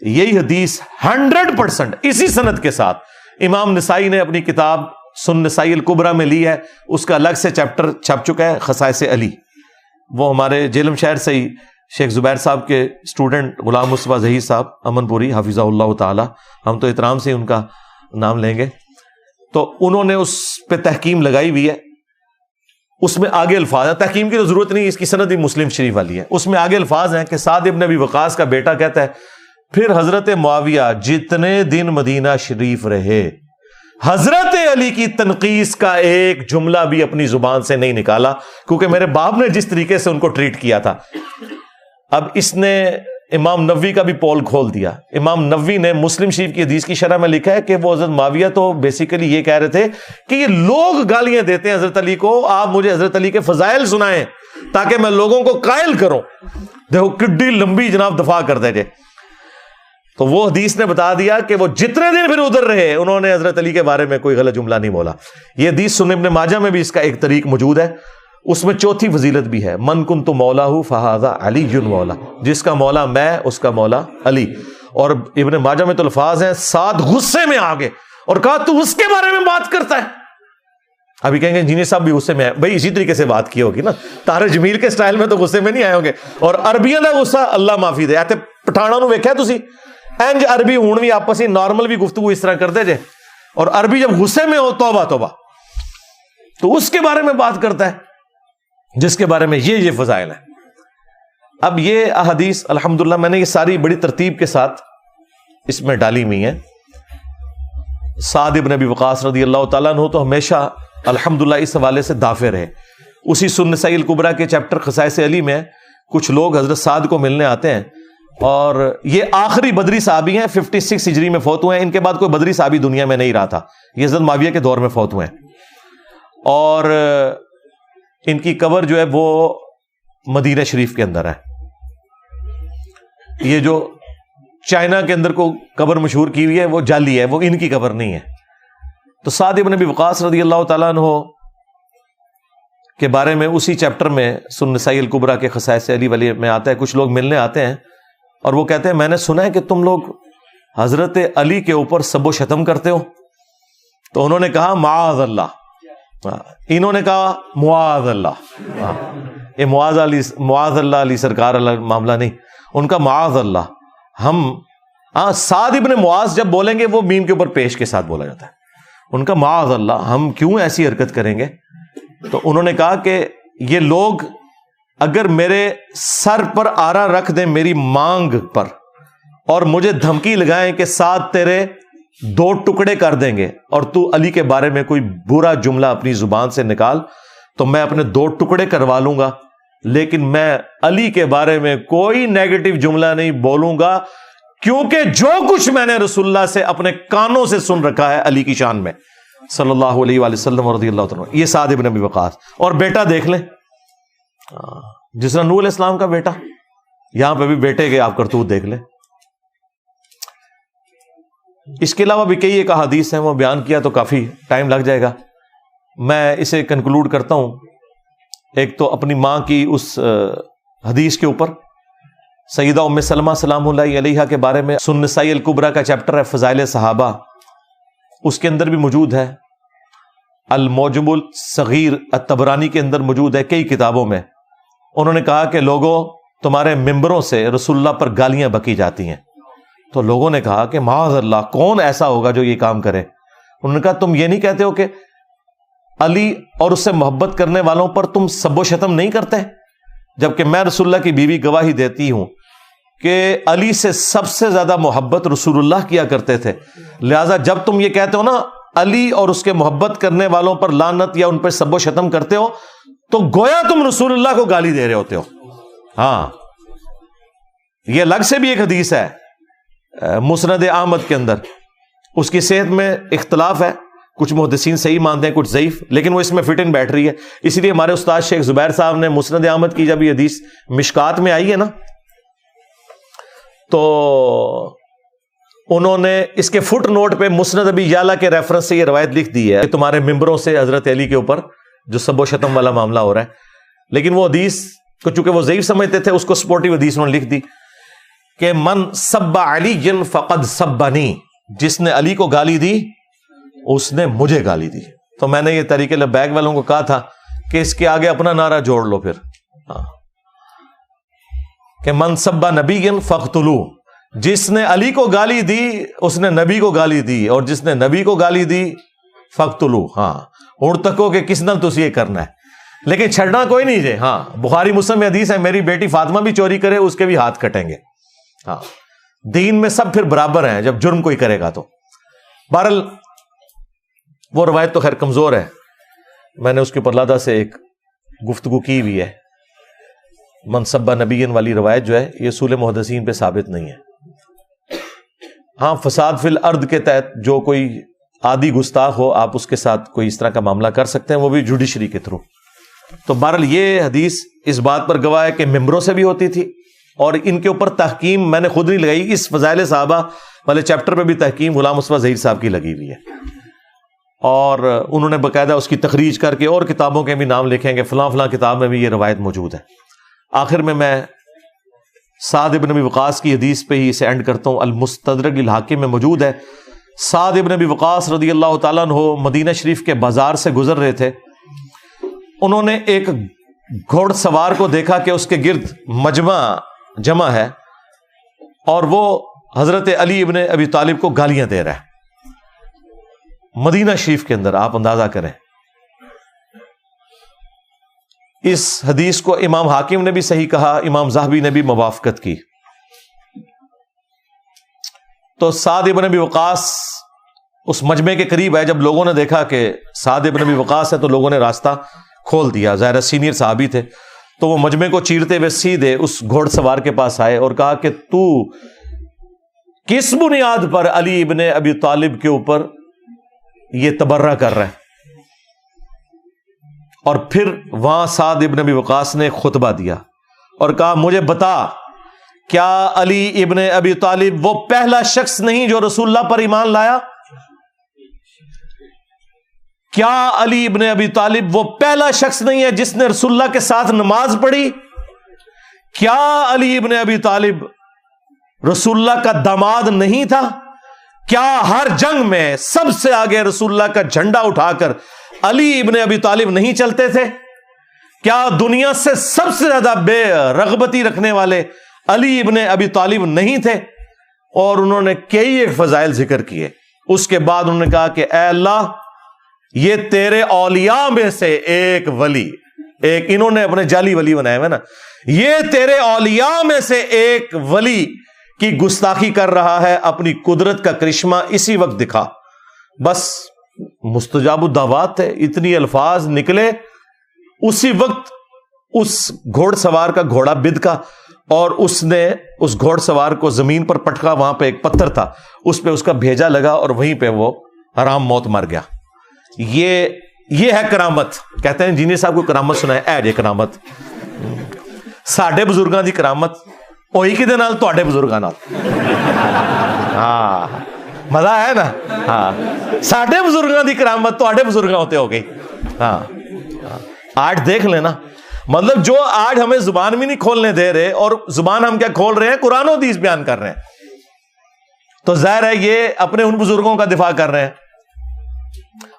یہی حدیث 100% اسی سند کے ساتھ امام نسائی نے اپنی کتاب سنن نسائی الکبریٰ میں لی ہے. اس کا الگ سے چیپٹر چھپ چکا ہے، خصائص علی. وہ ہمارے جیلم شہر سے ہی شیخ زبیر صاحب کے اسٹوڈنٹ غلام مصطفیٰ ظہیر صاحب امن پوری حفظہ اللہ تعالی، ہم تو احترام سے ان کا نام لیں گے، تو انہوں نے اس پہ تحکیم لگائی ہوئی ہے. اس میں آگے الفاظ ہیں، تحکیم کی تو ضرورت نہیں، اس کی سند بھی مسلم شریف والی ہے. اس میں آگے الفاظ ہیں کہ سعد ابن ابی وقاص کا بیٹا کہتا ہے پھر حضرت معاویہ جتنے دن مدینہ شریف رہے حضرت علی کی تنقیص کا ایک جملہ بھی اپنی زبان سے نہیں نکالا، کیونکہ میرے باپ نے جس طریقے سے ان کو ٹریٹ کیا تھا. اب اس نے امام نووی کا بھی پول کھول دیا. امام نووی نے مسلم شریف کی حدیث کی شرح میں لکھا ہے کہ وہ حضرت معاویہ تو بیسیکلی یہ کہہ رہے تھے کہ یہ لوگ گالیاں دیتے ہیں حضرت علی کو، آپ مجھے حضرت علی کے فضائل سنائیں تاکہ میں لوگوں کو قائل کروں. دیکھو کڈی لمبی جناب دفاع کر دے جے. تو وہ حدیث نے بتا دیا کہ وہ جتنے دن پھر ادھر رہے انہوں نے حضرت علی کے بارے میں کوئی غلط جملہ نہیں بولا. یہ حدیث سنن ابن ماجہ میں بھی اس کا ایک طریق موجود ہے. اس میں چوتھی فضیلت بھی ہے، من کنت مولا فہذا علی مولا، جس کا مولا میں اس کا مولا علی. اور ابن ماجہ میں تو الفاظ ہیں ساتھ غصے میں آگے اور کہا تو اس کے بارے میں بات کرتا ہے. ابھی کہیں گے انجینئر صاحب بھی غصے میں ہے، بھائی اسی طریقے سے بات کی ہوگی نا، طاہر جمیل کے سٹائل میں تو غصے میں نہیں آئے ہوں گے. اور عربیاں دا غصہ اللہ معافی دے. ایتے پٹھانا نو ویکھیا تسی انج عربی ہون بھی آپس ہی نارمل بھی گفتگو اس طرح کرتے جے، اور عربی جب غصے میں ہو توبہ توبہ، تو اس کے بارے میں بات کرتا ہے جس کے بارے میں یہ فضائل ہیں. اب یہ احادیث الحمدللہ میں نے یہ ساری بڑی ترتیب کے ساتھ اس میں ڈالی ہوئی ہیں. سعد ابن ابی وقاص رضی اللہ تعالیٰ عنہ تو ہمیشہ الحمدللہ اس حوالے سے دافع رہے. اسی سنن نسائی الکبریٰ کے چیپٹر خصائص علی میں کچھ لوگ حضرت سعد کو ملنے آتے ہیں، اور یہ آخری بدری صحابی ہیں، 56 ہجری میں فوت ہوئے ہیں. ان کے بعد کوئی بدری صحابی دنیا میں نہیں رہا تھا، یہ حضرت معاویہ کے دور میں فوت ہوئے ہیں. اور ان کی قبر جو ہے وہ مدینہ شریف کے اندر ہے. یہ جو چائنا کے اندر کو قبر مشہور کی ہوئی ہے وہ جعلی ہے، وہ ان کی قبر نہیں ہے. تو سعد ابن ابی وقاص رضی اللہ تعالیٰ عنہ کے بارے میں اسی چیپٹر میں سنن نسائی الکبریٰ کے خصائص علی ولی میں آتا ہے، کچھ لوگ ملنے آتے ہیں اور وہ کہتے ہیں میں نے سنا ہے کہ تم لوگ حضرت علی کے اوپر سب و شتم کرتے ہو. تو انہوں نے کہا معاذ اللہ، انہوں نے کہا معاذ اللہ. یہ معاذ اللہ علی سرکار اللہ معاملہ نہیں، ان کا معاذ اللہ. ہم سعد ابن معاذ جب بولیں گے وہ میم کے اوپر پیش کے ساتھ بولا جاتا ہے، ان کا معاذ اللہ، ہم کیوں ایسی حرکت کریں گے. تو انہوں نے کہا کہ یہ لوگ اگر میرے سر پر آرا رکھ دیں میری مانگ پر اور مجھے دھمکی لگائیں کہ سعد تیرے 2 ٹکڑے کر دیں گے اور تو علی کے بارے میں کوئی برا جملہ اپنی زبان سے نکال تو میں اپنے 2 ٹکڑے کروا لوں گا، لیکن میں علی کے بارے میں کوئی نیگیٹو جملہ نہیں بولوں گا، کیونکہ جو کچھ میں نے رسول اللہ سے اپنے کانوں سے سن رکھا ہے علی کی شان میں صلی اللہ علیہ وآلہ وسلم رضی اللہ تعالیٰ. یہ سعد ابن ابی وقاص. اور بیٹا دیکھ لیں، جس طرح نوح علیہ السلام کا بیٹا، یہاں پہ بھی بیٹے کے آپ کرتوت دیکھ لیں. اس کے علاوہ بھی کئی ایک احادیث ہیں، وہ بیان کیا تو کافی ٹائم لگ جائے گا. میں اسے کنکلوڈ کرتا ہوں. ایک تو اپنی ماں کی اس حدیث کے اوپر، سیدہ ام سلمہ سلام اللہ علیہا کے بارے میں سنن نسائی الکبریٰ کا چیپٹر ہے فضائل صحابہ، اس کے اندر بھی موجود ہے. المعجم الصغیر الطبرانی کے اندر موجود ہے. کئی کتابوں میں انہوں نے کہا کہ لوگوں تمہارے ممبروں سے رسول اللہ پر گالیاں بکی جاتی ہیں. تو لوگوں نے کہا کہ معاذ اللہ، کون ایسا ہوگا جو یہ کام کرے. انہوں نے کہا تم یہ نہیں کہتے ہو کہ علی اور اس سے محبت کرنے والوں پر تم سب و شتم نہیں کرتے، جبکہ میں رسول اللہ کی بیوی گواہی دیتی ہوں کہ علی سے سب سے زیادہ محبت رسول اللہ کیا کرتے تھے. لہذا جب تم یہ کہتے ہو نا علی اور اس کے محبت کرنے والوں پر لعنت یا ان پر سب و شتم کرتے ہو تو گویا تم رسول اللہ کو گالی دے رہے ہوتے ہو. ہاں، یہ الگ سے بھی ایک حدیث ہے مسند احمد کے اندر، اس کی صحت میں اختلاف ہے، کچھ محدثین صحیح مانتے ہیں کچھ ضعیف، لیکن وہ اس میں فٹ ان بیٹھ رہی ہے. اسی لیے ہمارے استاد شیخ زبیر صاحب نے مسند احمد کی جب یہ حدیث مشکات میں آئی ہے نا، تو انہوں نے اس کے فٹ نوٹ پہ مسند ابی یعلا کے ریفرنس سے یہ روایت لکھ دی ہے کہ تمہارے ممبروں سے حضرت علی کے اوپر جو سب و شتم والا معاملہ ہو رہا ہے. لیکن وہ حدیث کو چونکہ وہ ضعیف سمجھتے تھے، اس کو سپورٹیو حدیث انہوں نے لکھ دی کہ من سب علی فقد سبنی، جس نے علی کو گالی دی اس نے مجھے گالی دی. تو میں نے یہ طریقے لبیک والوں کو کہا تھا کہ اس کے آگے اپنا نعرہ جوڑ لو پھر، کہ من سب نبی فقتلوہ، جس نے علی کو گالی دی اس نے نبی کو گالی دی، اور جس نے نبی کو گالی دی فقتلوہ. ہاں، ہن تک ہو کہ کس نال تسی یہ کرنا ہے، لیکن چھڑنا کوئی نہیں جے. ہاں، بخاری مسلم میں حدیث ہے میری بیٹی فاطمہ بھی چوری کرے اس کے بھی ہاتھ کٹیں گے. ہاں، دین میں سب پھر برابر ہیں جب جرم کوئی کرے گا تو. بہرحال وہ روایت تو خیر کمزور ہے، میں نے اس کے اوپر لادہ سے ایک گفتگو کی بھی ہے. منصبہ نبیین والی روایت جو ہے یہ اصول محدثین پہ ثابت نہیں ہے. ہاں، فساد فی الارض کے تحت جو کوئی عادی گستاخ ہو آپ اس کے ساتھ کوئی اس طرح کا معاملہ کر سکتے ہیں، وہ بھی جوڈیشری کے تھرو. تو بہرحال یہ حدیث اس بات پر گواہ ہے کہ ممبروں سے بھی ہوتی تھی، اور ان کے اوپر تحکیم میں نے خود نہیں لگائی، اس فضائل صحابہ والے چیپٹر پہ بھی تحکیم غلام مصطفیٰ ظہیر صاحب کی لگی ہوئی ہے، اور انہوں نے باقاعدہ اس کی تخریج کر کے اور کتابوں کے بھی نام لکھیں گے، فلاں فلاں کتاب میں بھی یہ روایت موجود ہے. آخر میں سعد ابن ابی وقاص کی حدیث پہ ہی اسے اینڈ کرتا ہوں. المستدرک للحاکم میں موجود ہے، سعد ابن ابی وقاص رضی اللہ تعالیٰ عنہ مدینہ شریف کے بازار سے گزر رہے تھے. انہوں نے ایک گھوڑ سوار کو دیکھا کہ اس کے گرد مجمع جمع ہے اور وہ حضرت علی ابن ابی طالب کو گالیاں دے رہا ہے مدینہ شریف کے اندر. آپ اندازہ کریں. اس حدیث کو امام حاکم نے بھی صحیح کہا، امام ذہبی نے بھی موافقت کی. تو سعد ابن ابی وقاص اس مجمع کے قریب ہے. جب لوگوں نے دیکھا کہ سعد ابن ابی وقاص ہے تو لوگوں نے راستہ کھول دیا، ظاہر سینئر صحابی تھے. تو وہ مجمع کو چیرتے ہوئے سیدھے اس گھوڑ سوار کے پاس آئے اور کہا کہ تو کس بنیاد پر علی ابن ابی طالب کے اوپر یہ تبرہ کر رہا ہے. اور پھر وہاں سعد ابن ابی وقاص نے خطبہ دیا اور کہا مجھے بتا، کیا علی ابن ابی طالب وہ پہلا شخص نہیں جو رسول اللہ پر ایمان لایا؟ کیا علی ابن ابی طالب وہ پہلا شخص نہیں ہے جس نے رسول اللہ کے ساتھ نماز پڑھی؟ کیا علی ابن ابی طالب رسول اللہ کا داماد نہیں تھا؟ کیا ہر جنگ میں سب سے آگے رسول اللہ کا جھنڈا اٹھا کر علی ابن ابی طالب نہیں چلتے تھے؟ کیا دنیا سے سب سے زیادہ بے رغبتی رکھنے والے علی ابن ابی طالب نہیں تھے؟ اور انہوں نے کئی ایک فضائل ذکر کیے. اس کے بعد انہوں نے کہا کہ اے اللہ، یہ تیرے اولیاء میں سے ایک ولی، ایک انہوں نے اپنے جعلی ولی بنائے ہوئے نا، یہ تیرے اولیاء میں سے ایک ولی کی گستاخی کر رہا ہے، اپنی قدرت کا کرشمہ اسی وقت دکھا. بس مستجاب الدعوات تھے، اتنی الفاظ نکلے اسی وقت. اس گھوڑ سوار کا گھوڑا بدکا اور اس نے اس گھوڑ سوار کو زمین پر پٹکا. وہاں پہ ایک پتھر تھا، اس پہ اس کا بھیجا لگا اور وہیں پہ وہ حرام موت مر گیا. یہ ہے کرامت. کہتے ہیں جینی صاحب کو کرامت سنائے، اے جے کرامت ساڈے بزرگاں دی کرامت ہوئی کدے نال؟ تواڈے بزرگاں نال. ہاں مزہ ہے نا. ہاں ساڈے بزرگاں دی کرامت تواڈے بزرگاں ہوتے ہو گئی. ہاں آج دیکھ لینا، مطلب جو آج ہمیں زبان بھی نہیں کھولنے دے رہے، اور زبان ہم کیا کھول رہے ہیں؟ قرآن و حدیث بیان کر رہے ہیں. تو ظاہر ہے یہ اپنے ان بزرگوں کا دفاع کر رہے ہیں.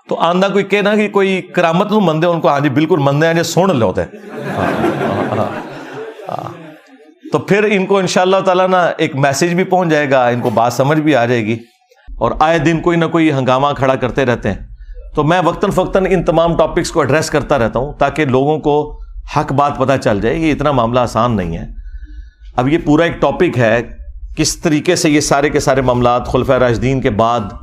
تو آندہ کوئی کہنا کہ کوئی کرامت نو مندے، ان کو ہاں جی بالکل مندے ہیں جی، سن لے ہوتے. تو پھر ان کو انشاءاللہ تعالیٰ نا ایک میسج بھی پہنچ جائے گا، ان کو بات سمجھ بھی آ جائے گی. اور آئے دن کوئی نہ کوئی ہنگامہ کھڑا کرتے رہتے ہیں. تو میں وقتاً فوقتاً ان تمام ٹاپکس کو ایڈریس کرتا رہتا ہوں تاکہ لوگوں کو حق بات پتہ چل جائے. یہ اتنا معاملہ آسان نہیں ہے. اب یہ پورا ایک ٹاپک ہے کس طریقے سے یہ سارے کے سارے معاملات خلفائے راشدین کے بعد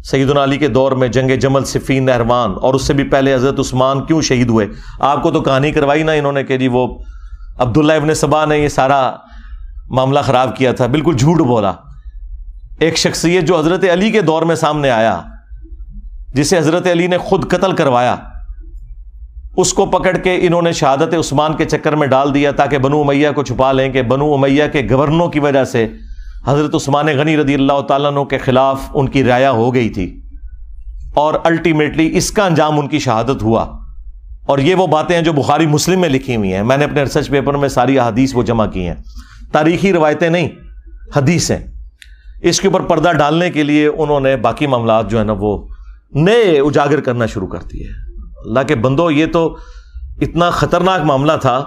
سیدنا علی کے دور میں جنگ جمل، صفین، نہروان، اور اس سے بھی پہلے حضرت عثمان کیوں شہید ہوئے. آپ کو تو کہانی کروائی نا انہوں نے کہ جی وہ عبداللہ ابن سبا نے یہ سارا معاملہ خراب کیا تھا. بالکل جھوٹ بولا. ایک شخصیت جو حضرت علی کے دور میں سامنے آیا، جسے حضرت علی نے خود قتل کروایا، اس کو پکڑ کے انہوں نے شہادت عثمان کے چکر میں ڈال دیا تاکہ بنو امیہ کو چھپا لیں کہ بنو امیہ کے گورنروں کی وجہ سے حضرت عثمان غنی رضی اللہ تعالیٰ عنہ کے خلاف ان کی رعایا ہو گئی تھی، اور الٹیمیٹلی اس کا انجام ان کی شہادت ہوا. اور یہ وہ باتیں ہیں جو بخاری مسلم میں لکھی ہوئی ہیں. میں نے اپنے ریسرچ پیپر میں ساری احادیث وہ جمع کی ہیں، تاریخی روایتیں نہیں، حدیثیں. اس کے اوپر پردہ ڈالنے کے لیے انہوں نے باقی معاملات جو ہے نا وہ نئے اجاگر کرنا شروع کر دیے. اللہ کے بندو، یہ تو اتنا خطرناک معاملہ تھا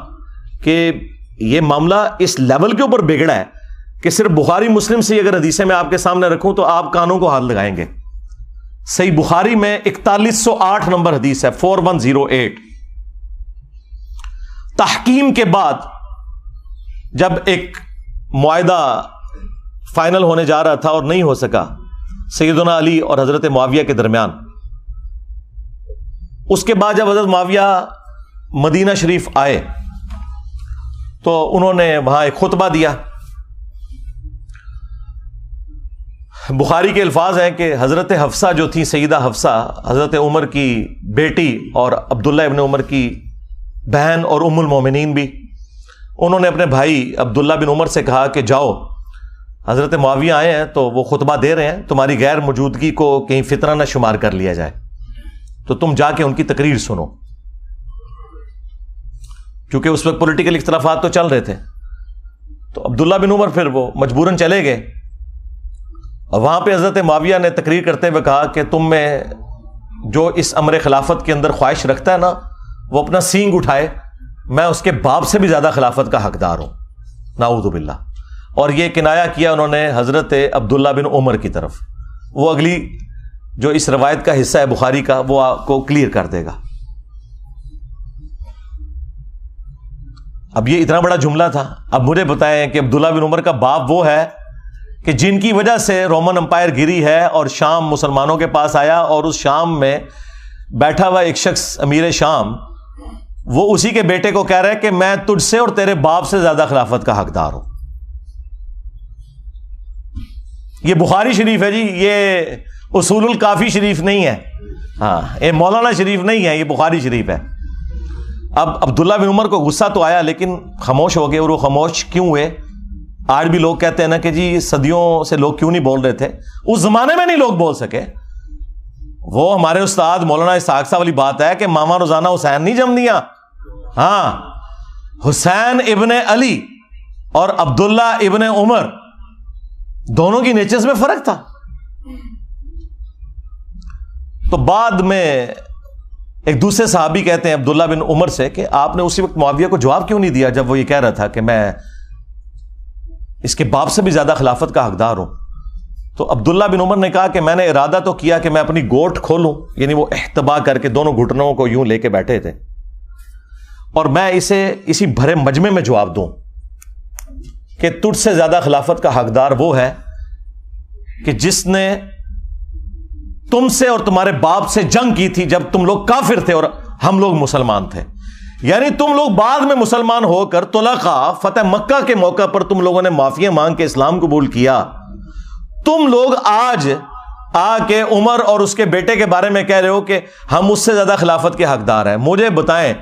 کہ یہ معاملہ اس لیول کے اوپر بگڑا ہے کہ صرف بخاری مسلم سے اگر حدیثیں میں آپ کے سامنے رکھوں تو آپ کانوں کو ہاتھ لگائیں گے. صحیح بخاری میں 4108 نمبر حدیث ہے، 4108. تحکیم کے بعد جب ایک معاہدہ فائنل ہونے جا رہا تھا اور نہیں ہو سکا سیدنا علی اور حضرت معاویہ کے درمیان، اس کے بعد جب حضرت معاویہ مدینہ شریف آئے تو انہوں نے وہاں ایک خطبہ دیا. بخاری کے الفاظ ہیں کہ حضرت حفصہ جو تھی، سیدہ حفصہ، حضرت عمر کی بیٹی اور عبداللہ ابن عمر کی بہن اور ام المومنین بھی، انہوں نے اپنے بھائی عبداللہ بن عمر سے کہا کہ جاؤ، حضرت معاویہ آئے ہیں تو وہ خطبہ دے رہے ہیں، تمہاری غیر موجودگی کو کہیں فتنہ نہ شمار کر لیا جائے، تو تم جا کے ان کی تقریر سنو. کیونکہ اس وقت پولیٹیکل اختلافات تو چل رہے تھے. تو عبداللہ بن عمر پھر وہ مجبوراً چلے گئے، اور وہاں پہ حضرت معاویہ نے تقریر کرتے ہوئے کہا کہ تم میں جو اس امر خلافت کے اندر خواہش رکھتا ہے نا، وہ اپنا سینگ اٹھائے، میں اس کے باپ سے بھی زیادہ خلافت کا حقدار ہوں، نعوذ باللہ. اور یہ کنایا کیا انہوں نے حضرت عبداللہ بن عمر کی طرف. وہ اگلی جو اس روایت کا حصہ ہے بخاری کا، وہ آپ کو کلیئر کر دے گا. اب یہ اتنا بڑا جملہ تھا. اب مجھے بتائیں کہ عبداللہ بن عمر کا باپ وہ ہے کہ جن کی وجہ سے رومن امپائر گری ہے اور شام مسلمانوں کے پاس آیا، اور اس شام میں بیٹھا ہوا ایک شخص امیر شام، وہ اسی کے بیٹے کو کہہ رہا ہے کہ میں تجھ سے اور تیرے باپ سے زیادہ خلافت کا حقدار ہوں. یہ بخاری شریف ہے جی، یہ اصول الکافی شریف نہیں ہے، ہاں یہ مولانا شریف نہیں ہے، یہ بخاری شریف ہے. اب عبداللہ بن عمر کو غصہ تو آیا لیکن خاموش ہو گئے. اور وہ خاموش کیوں ہوئے؟ آج بھی لوگ کہتے ہیں نا کہ جی صدیوں سے لوگ کیوں نہیں بول رہے تھے. اس زمانے میں نہیں لوگ بول سکے. وہ ہمارے استاد مولانا اسحاق صاحب والی بات ہے کہ ماما روزانہ حسین نہیں جم دیا. ہاں، حسین ابن علی اور عبداللہ ابن عمر دونوں کی نیچرز میں فرق تھا. تو بعد میں ایک دوسرے صحابی کہتے ہیں عبداللہ بن عمر سے کہ آپ نے اسی وقت معاویہ کو جواب کیوں نہیں دیا جب وہ یہ کہہ رہا تھا کہ میں اس کے باپ سے بھی زیادہ خلافت کا حقدار ہوں؟ تو عبداللہ بن عمر نے کہا کہ میں نے ارادہ تو کیا کہ میں اپنی گوٹ کھولوں، یعنی وہ احتبا کر کے دونوں گھٹنوں کو یوں لے کے بیٹھے تھے، اور میں اسے اسی بھرے مجمع میں جواب دوں کہ تجھ سے زیادہ خلافت کا حقدار وہ ہے کہ جس نے تم سے اور تمہارے باپ سے جنگ کی تھی جب تم لوگ کافر تھے اور ہم لوگ مسلمان تھے. یعنی تم لوگ بعد میں مسلمان ہو کر طلقاء فتح مکہ کے موقع پر تم لوگوں نے معافیاں مانگ کے اسلام قبول کیا. تم لوگ آج آ کے عمر اور اس کے بیٹے کے بارے میں کہہ رہے ہو کہ ہم اس سے زیادہ خلافت کے حقدار ہیں. مجھے بتائیں،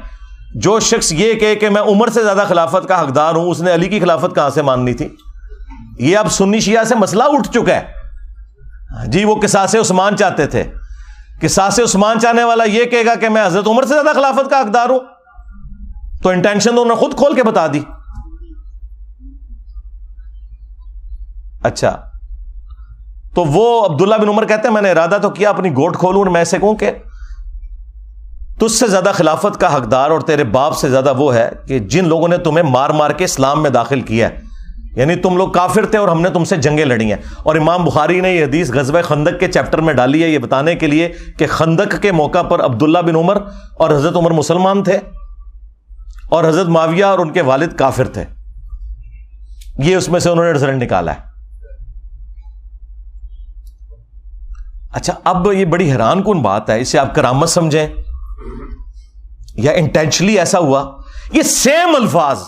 جو شخص یہ کہے کہ میں عمر سے زیادہ خلافت کا حقدار ہوں، اس نے علی کی خلافت کہاں سے ماننی تھی؟ یہ اب سنی شیعہ سے مسئلہ اٹھ چکا ہے. جی وہ قصاص عثمان چاہتے تھے، قصاص عثمان چاہنے والا یہ کہے گا کہ میں حضرت عمر سے زیادہ خلافت کا حقدار ہوں، تو انٹینشن تو انہوں نے خود کھول کے بتا دی. اچھا، تو وہ عبداللہ بن عمر کہتے ہیں میں نے ارادہ تو کیا اپنی گوٹ کھولوں اور میں ایسے کہوں کہ تجھ سے زیادہ خلافت کا حقدار اور تیرے باپ سے زیادہ وہ ہے کہ جن لوگوں نے تمہیں مار مار کے اسلام میں داخل کیا ہے. یعنی تم لوگ کافر تھے اور ہم نے تم سے جنگیں لڑی ہیں. اور امام بخاری نے یہ حدیث غزوہ خندق کے چیپٹر میں ڈالی ہے یہ بتانے کے لیے کہ خندق کے موقع پر عبداللہ بن عمر اور حضرت عمر مسلمان تھے اور حضرت معاویہ اور ان کے والد کافر تھے. یہ اس میں سے انہوں نے رزلٹ نکالا ہے. اچھا، اب یہ بڑی حیران کن بات ہے، اسے آپ کرامت سمجھیں یا انٹینشنلی ایسا ہوا. یہ سیم الفاظ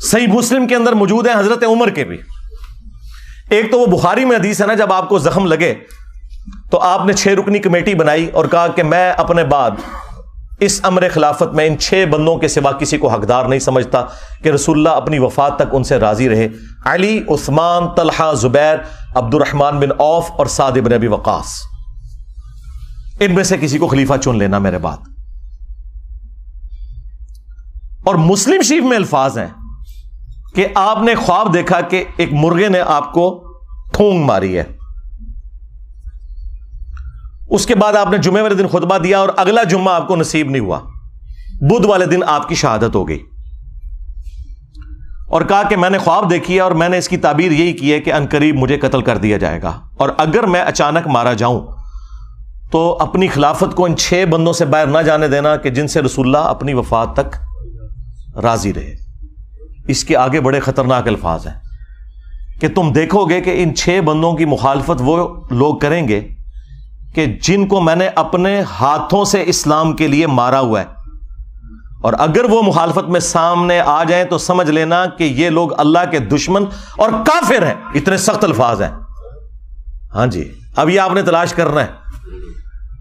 صحیح مسلم کے اندر موجود ہیں حضرت عمر کے بھی. ایک تو وہ بخاری میں حدیث ہے نا، جب آپ کو زخم لگے تو آپ نے 6 رکنی کمیٹی بنائی اور کہا کہ میں اپنے بعد اس امر خلافت میں ان 6 بندوں کے سوا کسی کو حقدار نہیں سمجھتا کہ رسول اللہ اپنی وفات تک ان سے راضی رہے. علی، عثمان، طلحہ، زبیر، عبد الرحمن بن عوف اور سعد بن ابی وقاص، ان میں سے کسی کو خلیفہ چن لینا میرے بعد. اور مسلم شریف میں الفاظ ہیں کہ آپ نے خواب دیکھا کہ ایک مرغے نے آپ کو ٹھونگ ماری ہے. اس کے بعد آپ نے جمعے والے دن خطبہ دیا اور اگلا جمعہ آپ کو نصیب نہیں ہوا، بدھ والے دن آپ کی شہادت ہو گئی. اور کہا کہ میں نے خواب دیکھی ہے اور میں نے اس کی تعبیر یہی کی ہے کہ عنقریب مجھے قتل کر دیا جائے گا، اور اگر میں اچانک مارا جاؤں تو اپنی خلافت کو ان 6 بندوں سے باہر نہ جانے دینا کہ جن سے رسول اللہ اپنی وفات تک راضی رہے. اس کے آگے بڑے خطرناک الفاظ ہیں کہ تم دیکھو گے کہ ان 6 بندوں کی مخالفت وہ لوگ کریں گے کہ جن کو میں نے اپنے ہاتھوں سے اسلام کے لیے مارا ہوا ہے، اور اگر وہ مخالفت میں سامنے آ جائیں تو سمجھ لینا کہ یہ لوگ اللہ کے دشمن اور کافر ہیں. اتنے سخت الفاظ ہیں. ہاں جی، اب یہ آپ نے تلاش کرنا ہے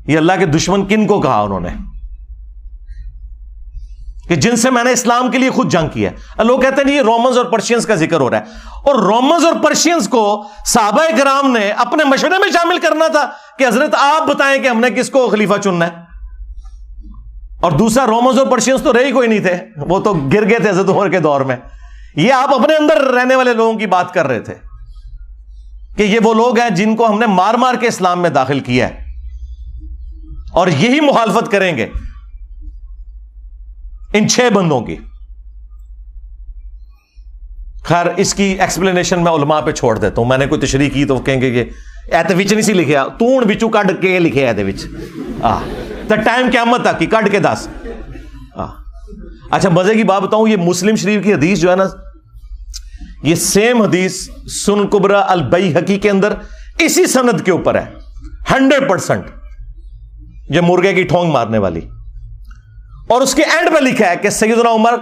یہ اللہ کے دشمن کن کو کہا انہوں نے کہ جن سے میں نے اسلام کے لیے خود جنگ کی ہے. لوگ کہتے ہیں یہ رومنز اور پرشینز کا ذکر ہو رہا ہے، اور رومنز اور پرشینز کو صحابہ کرام نے اپنے مشورے میں شامل کرنا تھا کہ حضرت آپ بتائیں کہ ہم نے کس کو خلیفہ چننا ہے. اور دوسرا، رومنز اور پرشینز تو رہی کوئی نہیں تھے، وہ تو گر گئے تھے حضرت عمر کے دور میں. یہ آپ اپنے اندر رہنے والے لوگوں کی بات کر رہے تھے کہ یہ وہ لوگ ہیں جن کو ہم نے مار مار کے اسلام میں داخل کیا ہے، اور یہی مخالفت کریں گے ان 6 بندوں کی. خیر، اس کی ایکسپلینیشن میں علماء پہ چھوڑ دیتا ہوں. میں نے کوئی تشریح کی تو وہ کہیں گے کہ ایتے وچ نہیں سی لکھیا، تون وچوں کڈ کے لکھے ایتے وچ تے ٹائم قیامت تک کی کڈ کے دس. اچھا، مزے کی بات بتاؤں، یہ مسلم شریف کی حدیث جو ہے نا، یہ سیم حدیث سنن کبریٰ البیہقی کے اندر اسی سند کے اوپر ہے 100%، یہ مرغے کی ٹھونگ مارنے والی. اور اس کے اینڈ پہ لکھا ہے کہ سیدنا عمر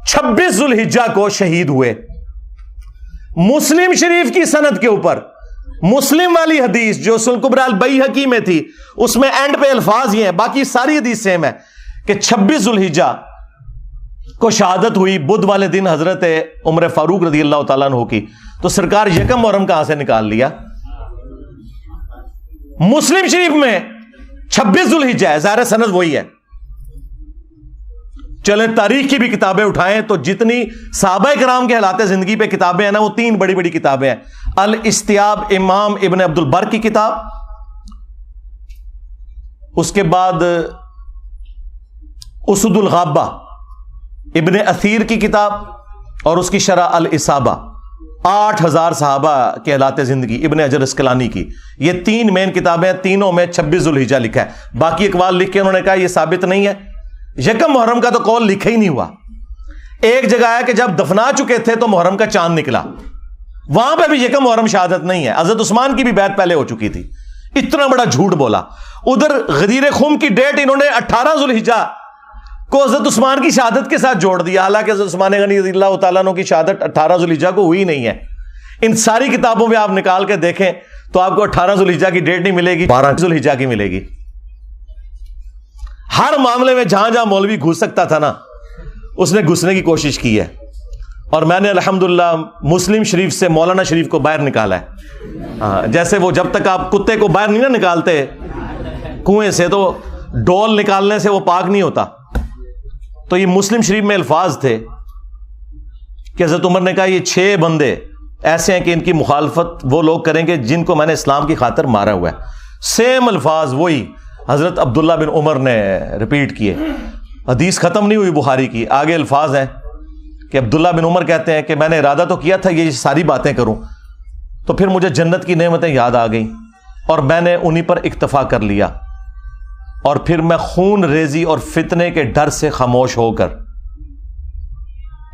26 ذوالحجہ کو شہید ہوئے. مسلم شریف کی سند کے اوپر مسلم والی حدیث جو سنن کبریٰ البیہقی میں تھی، اس میں اینڈ پہ الفاظ یہ ہیں، باقی ساری حدیث سیم ہے کہ 26 ذوالحجہ کو شہادت ہوئی بدھ والے دن حضرت عمر فاروق رضی اللہ تعالیٰ عنہ کی. تو سرکار یکم محرم کہاں سے نکال لیا؟ مسلم شریف میں 26 ذوالحجہ ہے، ظاہر سند وہی ہے. چلیں تاریخ کی بھی کتابیں اٹھائیں تو جتنی صحابہ کرام کے حالات زندگی پہ کتابیں ہیں نا، وہ 3 بڑی بڑی کتابیں ہیں. الاستیاب امام ابن عبد البر کی کتاب، اس کے بعد اسد الغابہ ابن اثیر کی کتاب اور اس کی شرح الاصابہ، 8000 صحابہ کے حالات زندگی ابن حجر اسقلانی کی، یہ 3 مین کتابیں، تینوں میں 26 ذوالحجہ لکھا ہے۔ باقی اقوال لکھ کے انہوں نے کہا یہ ثابت نہیں ہے۔ یکم محرم کا تو قول لکھا ہی نہیں ہوا۔ ایک جگہ ہے کہ جب دفنا چکے تھے تو محرم کا چاند نکلا، وہاں پہ بھی یکم محرم شہادت نہیں ہے۔ حضرت عثمان کی بھی بیعت پہلے ہو چکی تھی، اتنا بڑا جھوٹ بولا۔ ادھر غدیر خم کی ڈیٹ انہوں نے 18 ذوالحجہ کو حضرت عثمان کی شہادت کے ساتھ جوڑ دیا، حالانکہ حضرت عثمان غنی رضی اللہ تعالیٰ عنہ کی شہادت 18 ذوالحجہ کو ہوئی نہیں ہے۔ ان ساری کتابوں میں آپ نکال کے دیکھیں تو آپ کو 18 ذوالحجہ کی ڈیٹ نہیں ملے گی، 12 ذوالحجہ کی ملے گی۔ ہر معاملے میں جہاں جہاں مولوی گھس سکتا تھا نا، اس نے گھسنے کی کوشش کی ہے، اور میں نے الحمدللہ مسلم شریف سے مولانا شریف کو باہر نکالا ہے۔ جیسے وہ جب تک آپ کتے کو باہر نہیں نا نکالتے کنویں سے تو ڈول نکالنے سے وہ پاک نہیں ہوتا، تو یہ مسلم شریف میں الفاظ تھے کہ حضرت عمر نے کہا یہ 6 بندے ایسے ہیں کہ ان کی مخالفت وہ لوگ کریں گے جن کو میں نے اسلام کی خاطر مارا ہوا ہے۔ سیم الفاظ وہی حضرت عبداللہ بن عمر نے ریپیٹ کیے۔ حدیث ختم نہیں ہوئی بخاری کی، آگے الفاظ ہیں کہ عبداللہ بن عمر کہتے ہیں کہ میں نے ارادہ تو کیا تھا یہ ساری باتیں کروں، تو پھر مجھے جنت کی نعمتیں یاد آ گئیں اور میں نے انہی پر اکتفا کر لیا، اور پھر میں خون ریزی اور فتنے کے ڈر سے خاموش ہو کر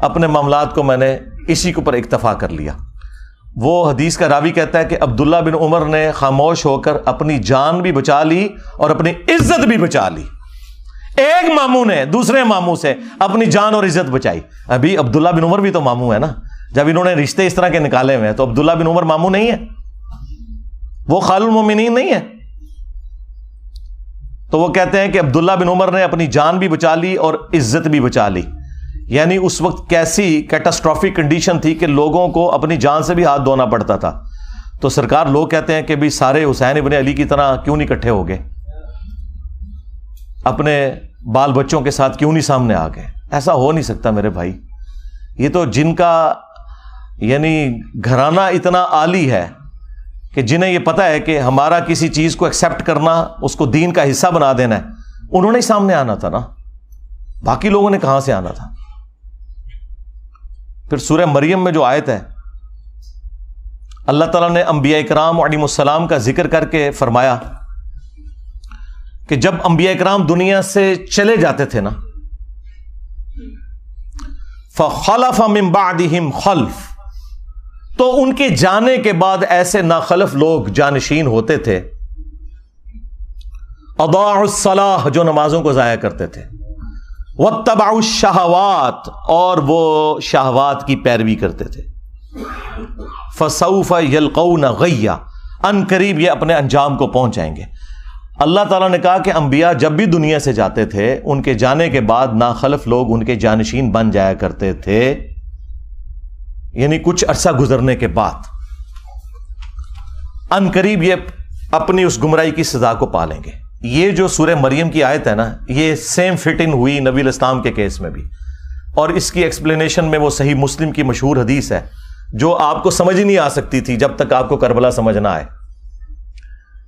اپنے معاملات کو میں نے اسی کے اوپر اکتفا کر لیا۔ وہ حدیث کا راوی کہتا ہے کہ عبداللہ بن عمر نے خاموش ہو کر اپنی جان بھی بچا لی اور اپنی عزت بھی بچا لی۔ ایک ماموں نے دوسرے ماموں سے اپنی جان اور عزت بچائی۔ ابھی عبداللہ بن عمر بھی تو ماموں ہے نا، جب انہوں نے رشتے اس طرح کے نکالے ہوئے ہیں تو عبداللہ بن عمر ماموں نہیں ہے، وہ خال المومنین نہیں ہے۔ تو وہ کہتے ہیں کہ عبداللہ بن عمر نے اپنی جان بھی بچا لی اور عزت بھی بچا لی، یعنی اس وقت کیسی کیٹاسٹرافک کنڈیشن تھی کہ لوگوں کو اپنی جان سے بھی ہاتھ دھونا پڑتا تھا۔ تو سرکار لوگ کہتے ہیں کہ بھی سارے حسین ابن علی کی طرح کیوں نہیں اکٹھے ہو گئے، اپنے بال بچوں کے ساتھ کیوں نہیں سامنے آ گئے؟ ایسا ہو نہیں سکتا میرے بھائی۔ یہ تو جن کا یعنی گھرانہ اتنا عالی ہے کہ جنہیں یہ پتا ہے کہ ہمارا کسی چیز کو ایکسپٹ کرنا، اس کو دین کا حصہ بنا دینا ہے، انہوں نے ہی سامنے آنا تھا نا، باقی لوگوں نے کہاں سے آنا تھا؟ پھر سورہ مریم میں جو آیت ہے، اللہ تعالیٰ نے انبیاء کرام علیہم السلام کا ذکر کر کے فرمایا کہ جب انبیاء کرام دنیا سے چلے جاتے تھے نا، فَخَلَفَ مِن بَعْدِهِمْ خَلْفٌ، تو ان کے جانے کے بعد ایسے ناخلف لوگ جانشین ہوتے تھے، اضاعوا الصلاۃ، جو نمازوں کو ضائع کرتے تھے، واتبعوا الشہوات، اور وہ شہوات کی پیروی کرتے تھے، فسوف یلقون غیا، ان قریب یہ اپنے انجام کو پہنچ جائیں گے۔ اللہ تعالیٰ نے کہا کہ انبیاء جب بھی دنیا سے جاتے تھے ان کے جانے کے بعد ناخلف لوگ ان کے جانشین بن جایا کرتے تھے، یعنی کچھ عرصہ گزرنے کے بعد ان قریب یہ اپنی اس گمراہی کی سزا کو پالیں گے۔ یہ جو سورہ مریم کی آیت ہے نا، یہ سیم فٹ ان ہوئی نبی علیہ السلام کے کیس میں بھی، اور اس کی ایکسپلینیشن میں وہ صحیح مسلم کی مشہور حدیث ہے جو آپ کو سمجھ ہی نہیں آ سکتی تھی جب تک آپ کو کربلا سمجھ نہ آئے،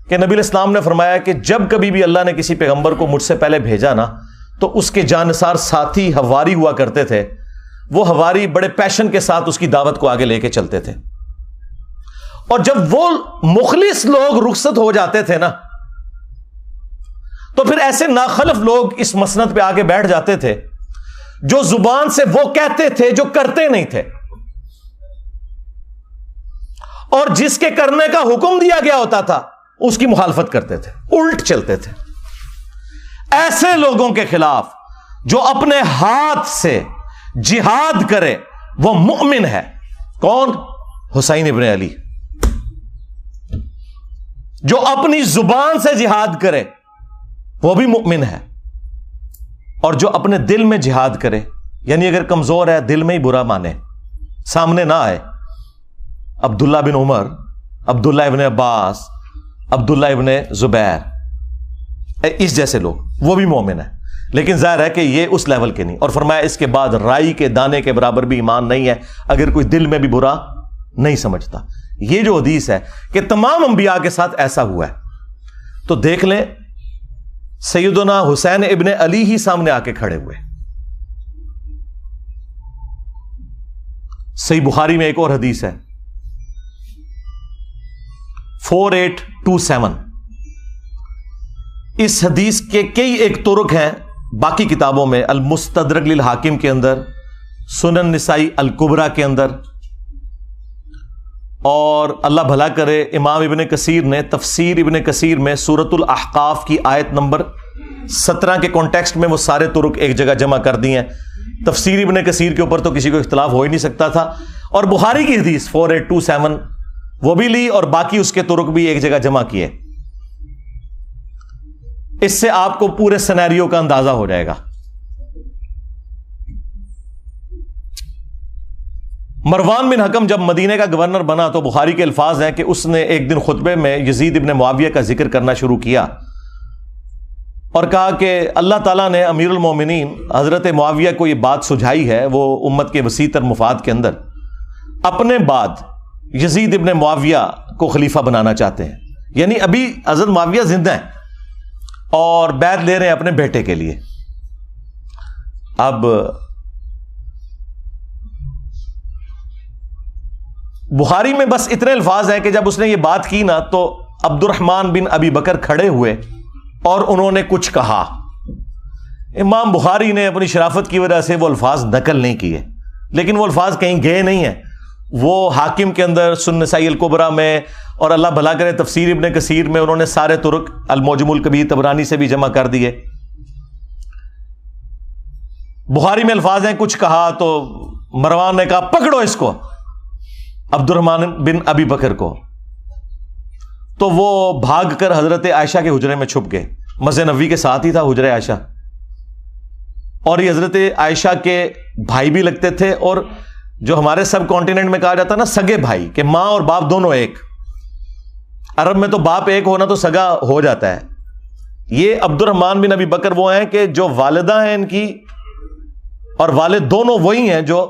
کہ نبی علیہ السلام نے فرمایا کہ جب کبھی بھی اللہ نے کسی پیغمبر کو مجھ سے پہلے بھیجا نا، تو اس کے جانثار ساتھی حواری ہوا کرتے تھے، وہ حواری بڑے پیشن کے ساتھ اس کی دعوت کو آگے لے کے چلتے تھے، اور جب وہ مخلص لوگ رخصت ہو جاتے تھے نا، تو پھر ایسے ناخلف لوگ اس مسند پہ آگے بیٹھ جاتے تھے جو زبان سے وہ کہتے تھے جو کرتے نہیں تھے، اور جس کے کرنے کا حکم دیا گیا ہوتا تھا اس کی مخالفت کرتے تھے، الٹ چلتے تھے۔ ایسے لوگوں کے خلاف جو اپنے ہاتھ سے جہاد کرے وہ مؤمن ہے۔ کون؟ حسین ابن علی۔ جو اپنی زبان سے جہاد کرے وہ بھی مؤمن ہے، اور جو اپنے دل میں جہاد کرے، یعنی اگر کمزور ہے دل میں ہی برا مانے، سامنے نہ آئے، عبداللہ بن عمر، عبداللہ ابن عباس، عبداللہ ابن زبیر، اس جیسے لوگ، وہ بھی مومن ہے، لیکن ظاہر ہے کہ یہ اس لیول کے نہیں۔ اور فرمایا اس کے بعد رائی کے دانے کے برابر بھی ایمان نہیں ہے اگر کوئی دل میں بھی برا نہیں سمجھتا۔ یہ جو حدیث ہے کہ تمام انبیاء کے ساتھ ایسا ہوا ہے، تو دیکھ لیں سیدنا حسین ابن علی ہی سامنے آ کے کھڑے ہوئے. صحیح بخاری میں ایک اور حدیث ہے 4827. اس حدیث کے کئی ایک طرق ہیں باقی کتابوں میں، المستدرک للحاکم کے اندر، سنن نسائی الکبریٰ کے اندر، اور اللہ بھلا کرے امام ابن کثیر نے تفسیر ابن کثیر میں سورۃ الاحقاف کی آیت نمبر 17 کے کانٹیکسٹ میں وہ سارے طرق ایک جگہ جمع کر دی ہیں. تفسیر ابن کثیر کے اوپر تو کسی کو اختلاف ہو ہی نہیں سکتا تھا، اور بخاری کی حدیث 4827 وہ بھی لی اور باقی اس کے طرق بھی ایک جگہ جمع کیے. اس سے آپ کو پورے سینیریو کا اندازہ ہو جائے گا. مروان بن حکم جب مدینے کا گورنر بنا تو بخاری کے الفاظ ہیں کہ اس نے ایک دن خطبے میں یزید ابن معاویہ کا ذکر کرنا شروع کیا اور کہا کہ اللہ تعالیٰ نے امیر المومنین حضرت معاویہ کو یہ بات سجھائی ہے، وہ امت کے وسیع تر مفاد کے اندر اپنے بعد یزید ابن معاویہ کو خلیفہ بنانا چاہتے ہیں. یعنی ابھی حضرت معاویہ زندہ ہیں اور بیعت لے رہے ہیں اپنے بیٹے کے لیے. اب بخاری میں بس اتنے الفاظ ہیں کہ جب اس نے یہ بات کی نا تو عبد الرحمن بن ابی بکر کھڑے ہوئے اور انہوں نے کچھ کہا. امام بخاری نے اپنی شرافت کی وجہ سے وہ الفاظ نقل نہیں کیے، لیکن وہ الفاظ کہیں گئے نہیں ہیں، وہ حاکم کے اندر، سنن نسائی الکبریٰ میں، اور اللہ بھلا کرے تفسیر ابن کثیر میں انہوں نے سارے طرق، المعجم الکبیر طبرانی سے بھی جمع کر دیے. بخاری میں الفاظ ہیں کچھ کہا تو مروان نے کہا پکڑو اس کو، عبد الرحمن بن ابی بکر کو. تو وہ بھاگ کر حضرت عائشہ کے حجرے میں چھپ گئے. مسجد نبوی کے ساتھ ہی تھا حجرہ عائشہ، اور یہ حضرت عائشہ کے بھائی بھی لگتے تھے، اور جو ہمارے سب کانٹیننٹ میں کہا جاتا نا سگے بھائی، کہ ماں اور باپ دونوں ایک. عرب میں تو باپ ایک ہونا تو سگا ہو جاتا ہے. یہ عبد الرحمن بن ابی بکر وہ ہیں کہ جو والدہ ہیں ان کی اور والد دونوں وہی ہیں جو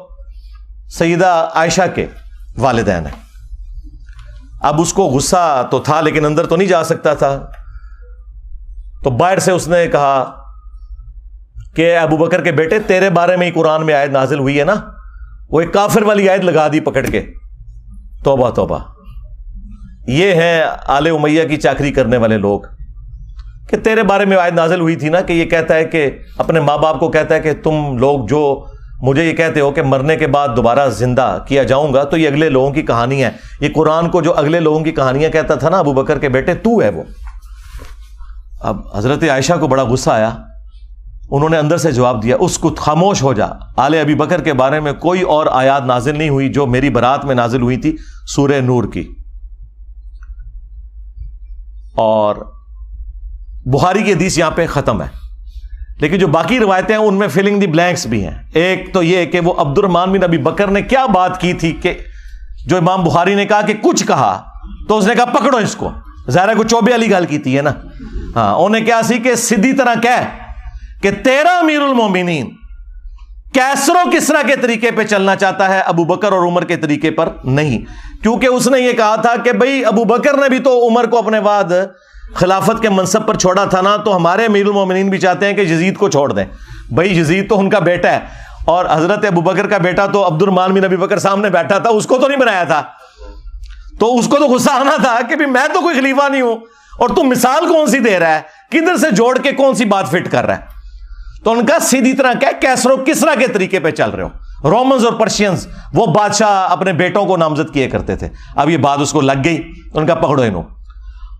سیدہ عائشہ کے والدین ہیں. اب اس کو غصہ تو تھا لیکن اندر تو نہیں جا سکتا تھا، تو باہر سے اس نے کہا کہ ابو بکر کے بیٹے تیرے بارے میں ہی قرآن میں آیت نازل ہوئی ہے نا. وہ ایک کافر والی آیت لگا دی پکڑ کے. توبہ توبہ. یہ ہیں آل امیہ کی چاکری کرنے والے لوگ، کہ تیرے بارے میں آیت نازل ہوئی تھی نا کہ یہ کہتا ہے کہ اپنے ماں باپ کو کہتا ہے کہ تم لوگ جو مجھے یہ کہتے ہو کہ مرنے کے بعد دوبارہ زندہ کیا جاؤں گا، تو یہ اگلے لوگوں کی کہانی ہے. یہ قرآن کو جو اگلے لوگوں کی کہانیاں کہتا تھا نا ابو بکر کے بیٹے، تو ہے وہ. اب حضرت عائشہ کو بڑا غصہ آیا. انہوں نے اندر سے جواب دیا اس کو خاموش ہو جا، آل ابی بکر کے بارے میں کوئی اور آیات نازل نہیں ہوئی جو میری برات میں نازل ہوئی تھی، سورہ نور کی. اور بخاری کی حدیث یہاں پہ ختم ہے، لیکن جو باقی روایتیں ہیں ان میں فلنگ دی بلینکس بھی ہیں. ایک تو یہ کہ وہ عبد الرحمن بن ابی بکر نے کیا بات کی تھی کہ جو امام بخاری نے کہا کہ کچھ کہا تو اس نے کہا پکڑو اس کو. ظاہر ہے کو چوبے والی گل کی ہے نا. ہاں انہیں کیا سی کہ سیدھی طرح کہہ کہ تیرا امیر المومنین کیسر و کسرا کے طریقے پہ چلنا چاہتا ہے، ابو بکر اور عمر کے طریقے پر نہیں. کیونکہ اس نے یہ کہا تھا کہ بھئی ابو بکر نے بھی تو عمر کو اپنے بعد خلافت کے منصب پر چھوڑا تھا نا، تو ہمارے امیر المومنین بھی چاہتے ہیں کہ یزید کو چھوڑ دیں. بھئی یزید تو ان کا بیٹا ہے، اور حضرت ابو بکر کا بیٹا تو عبد الرحمن بن ابی بکر سامنے بیٹھا تھا، اس کو تو نہیں بنایا تھا. تو اس کو تو غصہ آنا تھا کہ بھی میں تو کوئی خلیفہ نہیں ہوں اور تم مثال کون سی دے رہا ہے، کدھر سے جوڑ کے کون سی بات فٹ کر رہا ہے. تو ان کا سیدھی طرح کیا کیسر و کسرا کے طریقے پہ چل رہے ہو. رومنز اور پرشینز وہ بادشاہ اپنے بیٹوں کو نامزد کیے کرتے تھے. اب یہ بات اس کو لگ گئی، ان کا پکڑو انہوں.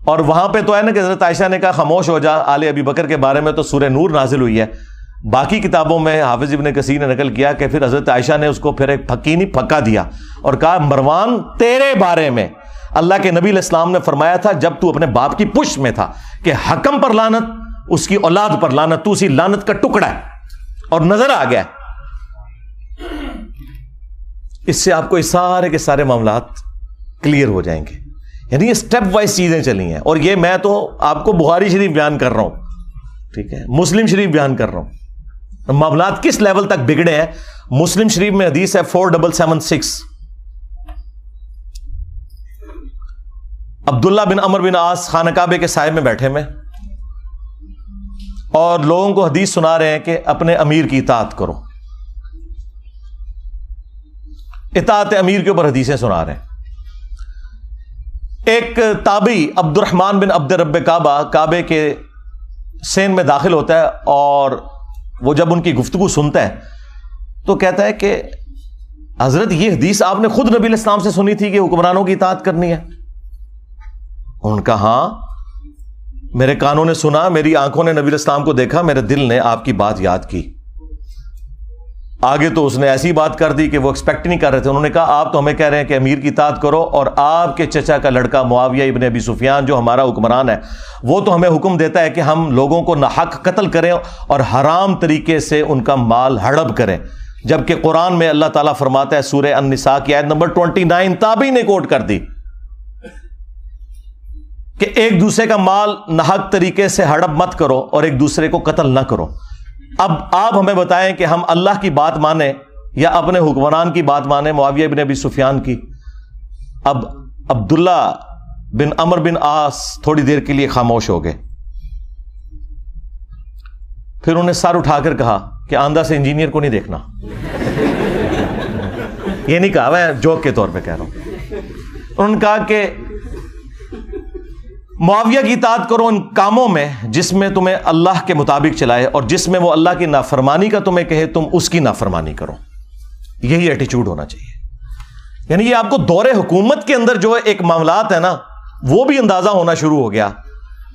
اور وہاں پہ تو ہے نا کہ حضرت عائشہ نے کہا خاموش ہو جا، آل ابی بکر کے بارے میں تو سورہ نور نازل ہوئی ہے. باقی کتابوں میں حافظ ابن کثیر نے نقل کیا کہ پھر حضرت عائشہ نے اس کو پھر ایک پھکی نہیں پھکا دیا اور کہا مروان تیرے بارے میں اللہ کے نبی علیہ السلام نے فرمایا تھا جب تو اپنے باپ کی پشت میں تھا کہ حکم پر لعنت، اس کی اولاد پر لعنت، تو اسی لعنت کا ٹکڑا ہے. اور نظر آ گیا. اس سے آپ کو اس سارے کے سارے معاملات کلیئر ہو جائیں گے. یعنی یہ سٹیپ وائز چیزیں چلی ہیں، اور یہ میں تو آپ کو بخاری شریف بیان کر رہا ہوں، ٹھیک ہے، مسلم شریف بیان کر رہا ہوں. معاملات کس لیول تک بگڑے ہیں. مسلم شریف میں حدیث ہے 4776، عبداللہ بن عمر بن عاص خانہ کعبے کے سائے میں بیٹھے میں، اور لوگوں کو حدیث سنا رہے ہیں کہ اپنے امیر کی اطاعت کرو. اطاعت امیر کے اوپر حدیثیں سنا رہے ہیں. ایک تابعی عبد الرحمن بن عبد رب کعبہ کعبے کے سین میں داخل ہوتا ہے, اور وہ جب ان کی گفتگو سنتا ہے تو کہتا ہے کہ حضرت یہ حدیث آپ نے خود نبی علیہ السلام سے سنی تھی کہ حکمرانوں کی اطاعت کرنی ہے؟ ان کا ہاں, میرے کانوں نے سنا, میری آنکھوں نے نبی علیہ السلام کو دیکھا, میرے دل نے آپ کی بات یاد کی. آگے تو اس نے ایسی بات کر دی کہ وہ ایکسپیکٹ نہیں کر رہے تھے. انہوں نے کہا آپ تو ہمیں کہہ رہے ہیں کہ امیر کی اطاعت کرو, اور آپ کے چچا کا لڑکا معاویہ ابن ابی سفیان جو ہمارا حکمران ہے وہ تو ہمیں حکم دیتا ہے کہ ہم لوگوں کو ناحق قتل کریں اور حرام طریقے سے ان کا مال ہڑپ کریں, جبکہ قرآن میں اللہ تعالیٰ فرماتا ہے سورہ النساء کی آیت نمبر 29 تابعی نے کوٹ کر دی کہ ایک دوسرے کا مال ناحق طریقے سے ہڑپ مت کرو اور ایک دوسرے کو قتل نہ کرو. اب آپ ہمیں بتائیں کہ ہم اللہ کی بات مانیں یا اپنے حکمران کی بات مانیں, معاویہ بن ابی سفیان کی. اب عبداللہ بن عمر بن عاص تھوڑی دیر کے لیے خاموش ہو گئے, پھر انہوں نے سر اٹھا کر کہا کہ آندھا سے انجینئر کو نہیں دیکھنا. یہ نہیں کہا, میں جوک کے طور پہ کہہ رہا ہوں. انہوں نے کہا کہ معاویہ کی اطاعت کرو ان کاموں میں جس میں تمہیں اللہ کے مطابق چلائے, اور جس میں وہ اللہ کی نافرمانی کا تمہیں کہے تم اس کی نافرمانی کرو. یہی ایٹیچیوڈ ہونا چاہیے. یعنی یہ آپ کو دور حکومت کے اندر جو ایک معاملات ہے نا, وہ بھی اندازہ ہونا شروع ہو گیا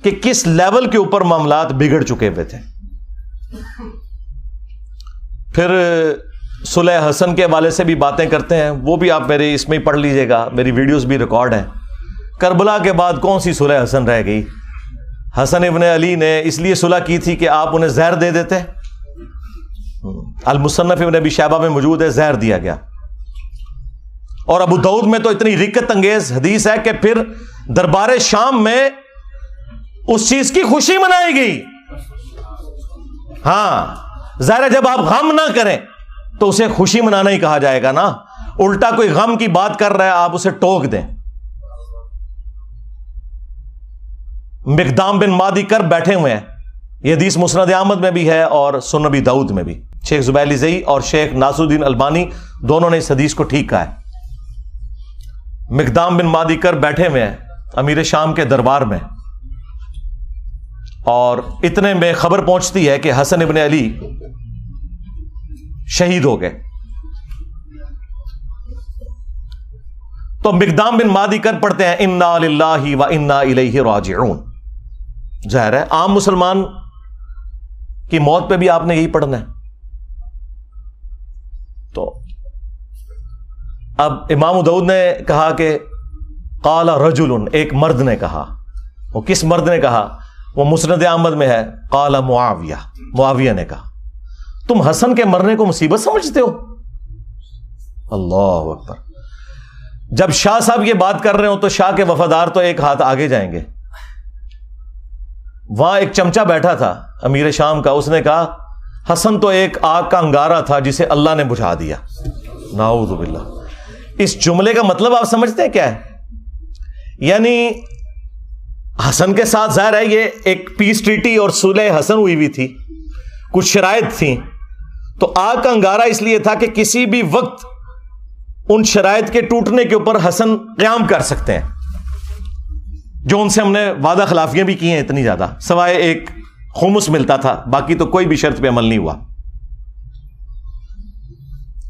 کہ کس لیول کے اوپر معاملات بگڑ چکے ہوئے تھے. پھر صلح حسن کے حوالے سے بھی باتیں کرتے ہیں, وہ بھی آپ میرے اس میں ہی پڑھ لیجئے گا, میری ویڈیوز بھی ریکارڈ ہیں. کربلا کے بعد کون سی صلح حسن رہ گئی؟ حسن ابن علی نے اس لیے صلح کی تھی کہ آپ انہیں زہر دے دیتے. المصنف ابن ابی شیبہ میں موجود ہے, زہر دیا گیا. اور ابو داؤد میں تو اتنی رکت انگیز حدیث ہے کہ پھر دربار شام میں اس چیز کی خوشی منائی گئی. ہاں ظاہر ہے جب آپ غم نہ کریں تو اسے خوشی منانا ہی کہا جائے گا نا. الٹا کوئی غم کی بات کر رہا ہے آپ اسے ٹوک دیں. مقدام بن مادی کرب بیٹھے ہوئے ہیں, یہ حدیث مسند احمد میں بھی ہے اور سنن ابی داؤد میں بھی. شیخ زبیلی زئی اور شیخ ناصر الدین البانی دونوں نے اس حدیث کو ٹھیک کہا ہے. مقدام بن مادی کرب بیٹھے ہوئے ہیں امیر شام کے دربار میں, اور اتنے میں خبر پہنچتی ہے کہ حسن ابن علی شہید ہو گئے. تو مقدام بن مادی کرب پڑھتے ہیں انا للہ و انا الیہ راجعون. ظاہر ہے عام مسلمان کی موت پہ بھی آپ نے یہی پڑھنا ہے. تو اب امام داؤد نے کہا کہ قال رجل, ایک مرد نے کہا. وہ کس مرد نے کہا؟ وہ مسند احمد میں ہے. قال معاویہ, معاویہ نے کہا تم حسن کے مرنے کو مصیبت سمجھتے ہو؟ اللہ اکبر. جب شاہ صاحب یہ بات کر رہے ہو تو شاہ کے وفادار تو ایک ہاتھ آگے جائیں گے. وہاں ایک چمچا بیٹھا تھا امیر شام کا, اس نے کہا حسن تو ایک آگ کا انگارہ تھا جسے اللہ نے بجھا دیا. نعوذ باللہ. اس جملے کا مطلب آپ سمجھتے ہیں کیا ہے؟ یعنی حسن کے ساتھ ظاہر ہے یہ ایک پیس ٹریٹی اور صلح حسن ہوئی تھی, کچھ شرائط تھیں, تو آگ کا انگارہ اس لیے تھا کہ کسی بھی وقت ان شرائط کے ٹوٹنے کے اوپر حسن قیام کر سکتے ہیں, جو ان سے ہم نے وعدہ خلافیاں بھی کی ہیں اتنی زیادہ, سوائے ایک خمس ملتا تھا, باقی تو کوئی بھی شرط پہ عمل نہیں ہوا.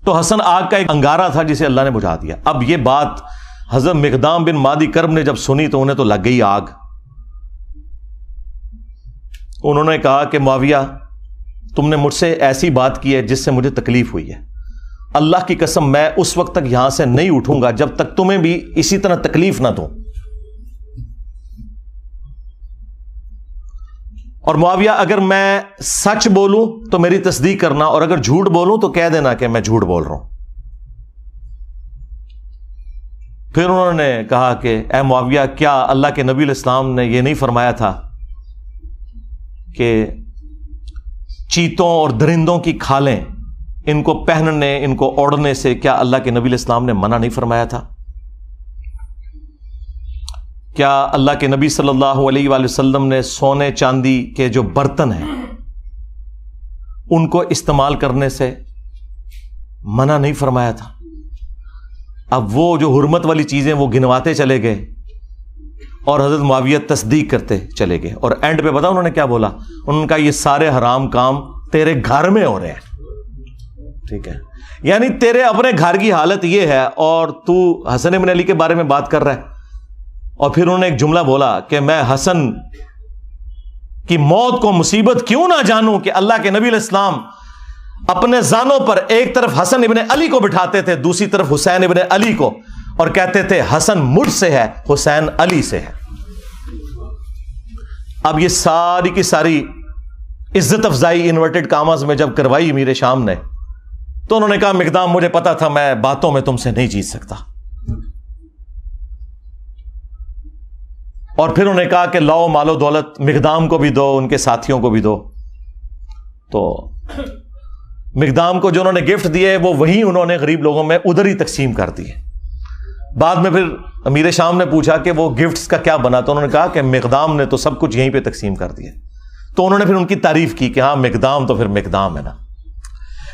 تو حسن آگ کا ایک انگارہ تھا جسے اللہ نے بجھا دیا. اب یہ بات حضرت مقدام بن مادی کرب نے جب سنی تو انہیں تو لگ گئی آگ. انہوں نے کہا کہ معاویہ تم نے مجھ سے ایسی بات کی ہے جس سے مجھے تکلیف ہوئی ہے. اللہ کی قسم میں اس وقت تک یہاں سے نہیں اٹھوں گا جب تک تمہیں بھی اسی طرح تکلیف نہ دوں. اور معاویہ اگر میں سچ بولوں تو میری تصدیق کرنا, اور اگر جھوٹ بولوں تو کہہ دینا کہ میں جھوٹ بول رہا ہوں. پھر انہوں نے کہا کہ اے معاویہ کیا اللہ کے نبی علیہ السلام نے یہ نہیں فرمایا تھا کہ چیتوں اور درندوں کی کھالیں ان کو پہننے ان کو اوڑھنے سے کیا اللہ کے نبی علیہ السلام نے منع نہیں فرمایا تھا؟ کیا اللہ کے نبی صلی اللہ علیہ وآلہ وسلم نے سونے چاندی کے جو برتن ہیں ان کو استعمال کرنے سے منع نہیں فرمایا تھا؟ اب وہ جو حرمت والی چیزیں وہ گنواتے چلے گئے اور حضرت معاویہ تصدیق کرتے چلے گئے، اور اینڈ پہ پتا انہوں نے کیا بولا؟ انہوں نے کہا یہ سارے حرام کام تیرے گھر میں ہو رہے ہیں، ٹھیک ہے، یعنی تیرے اپنے گھر کی حالت یہ ہے اور تو حسن بن علی کے بارے میں بات کر رہا ہے۔ اور پھر انہوں نے ایک جملہ بولا کہ میں حسن کی موت کو مصیبت کیوں نہ جانوں کہ اللہ کے نبی علیہ السلام اپنے زانوں پر ایک طرف حسن ابن علی کو بٹھاتے تھے، دوسری طرف حسین ابن علی کو، اور کہتے تھے حسن مجھ سے ہے، حسین علی سے ہے۔ اب یہ ساری کی ساری عزت افزائی انورٹڈ کاماز میں جب کروائی امیر شام نے، تو انہوں نے کہا مقدام مجھے پتا تھا میں باتوں میں تم سے نہیں جیت سکتا، اور پھر انہوں نے کہا کہ لاؤ مال و دولت مقدام کو بھی دو، ان کے ساتھیوں کو بھی دو۔ تو مقدام کو جو انہوں نے گفٹ دیے وہ وہی انہوں نے غریب لوگوں میں ادھر ہی تقسیم کر دیے۔ بعد میں پھر امیر شام نے پوچھا کہ وہ گفٹس کا کیا بنا، تو انہوں نے کہا کہ مقدام نے تو سب کچھ یہیں پہ تقسیم کر دیا۔ تو انہوں نے پھر ان کی تعریف کی کہ ہاں مقدام تو پھر مقدام ہے نا،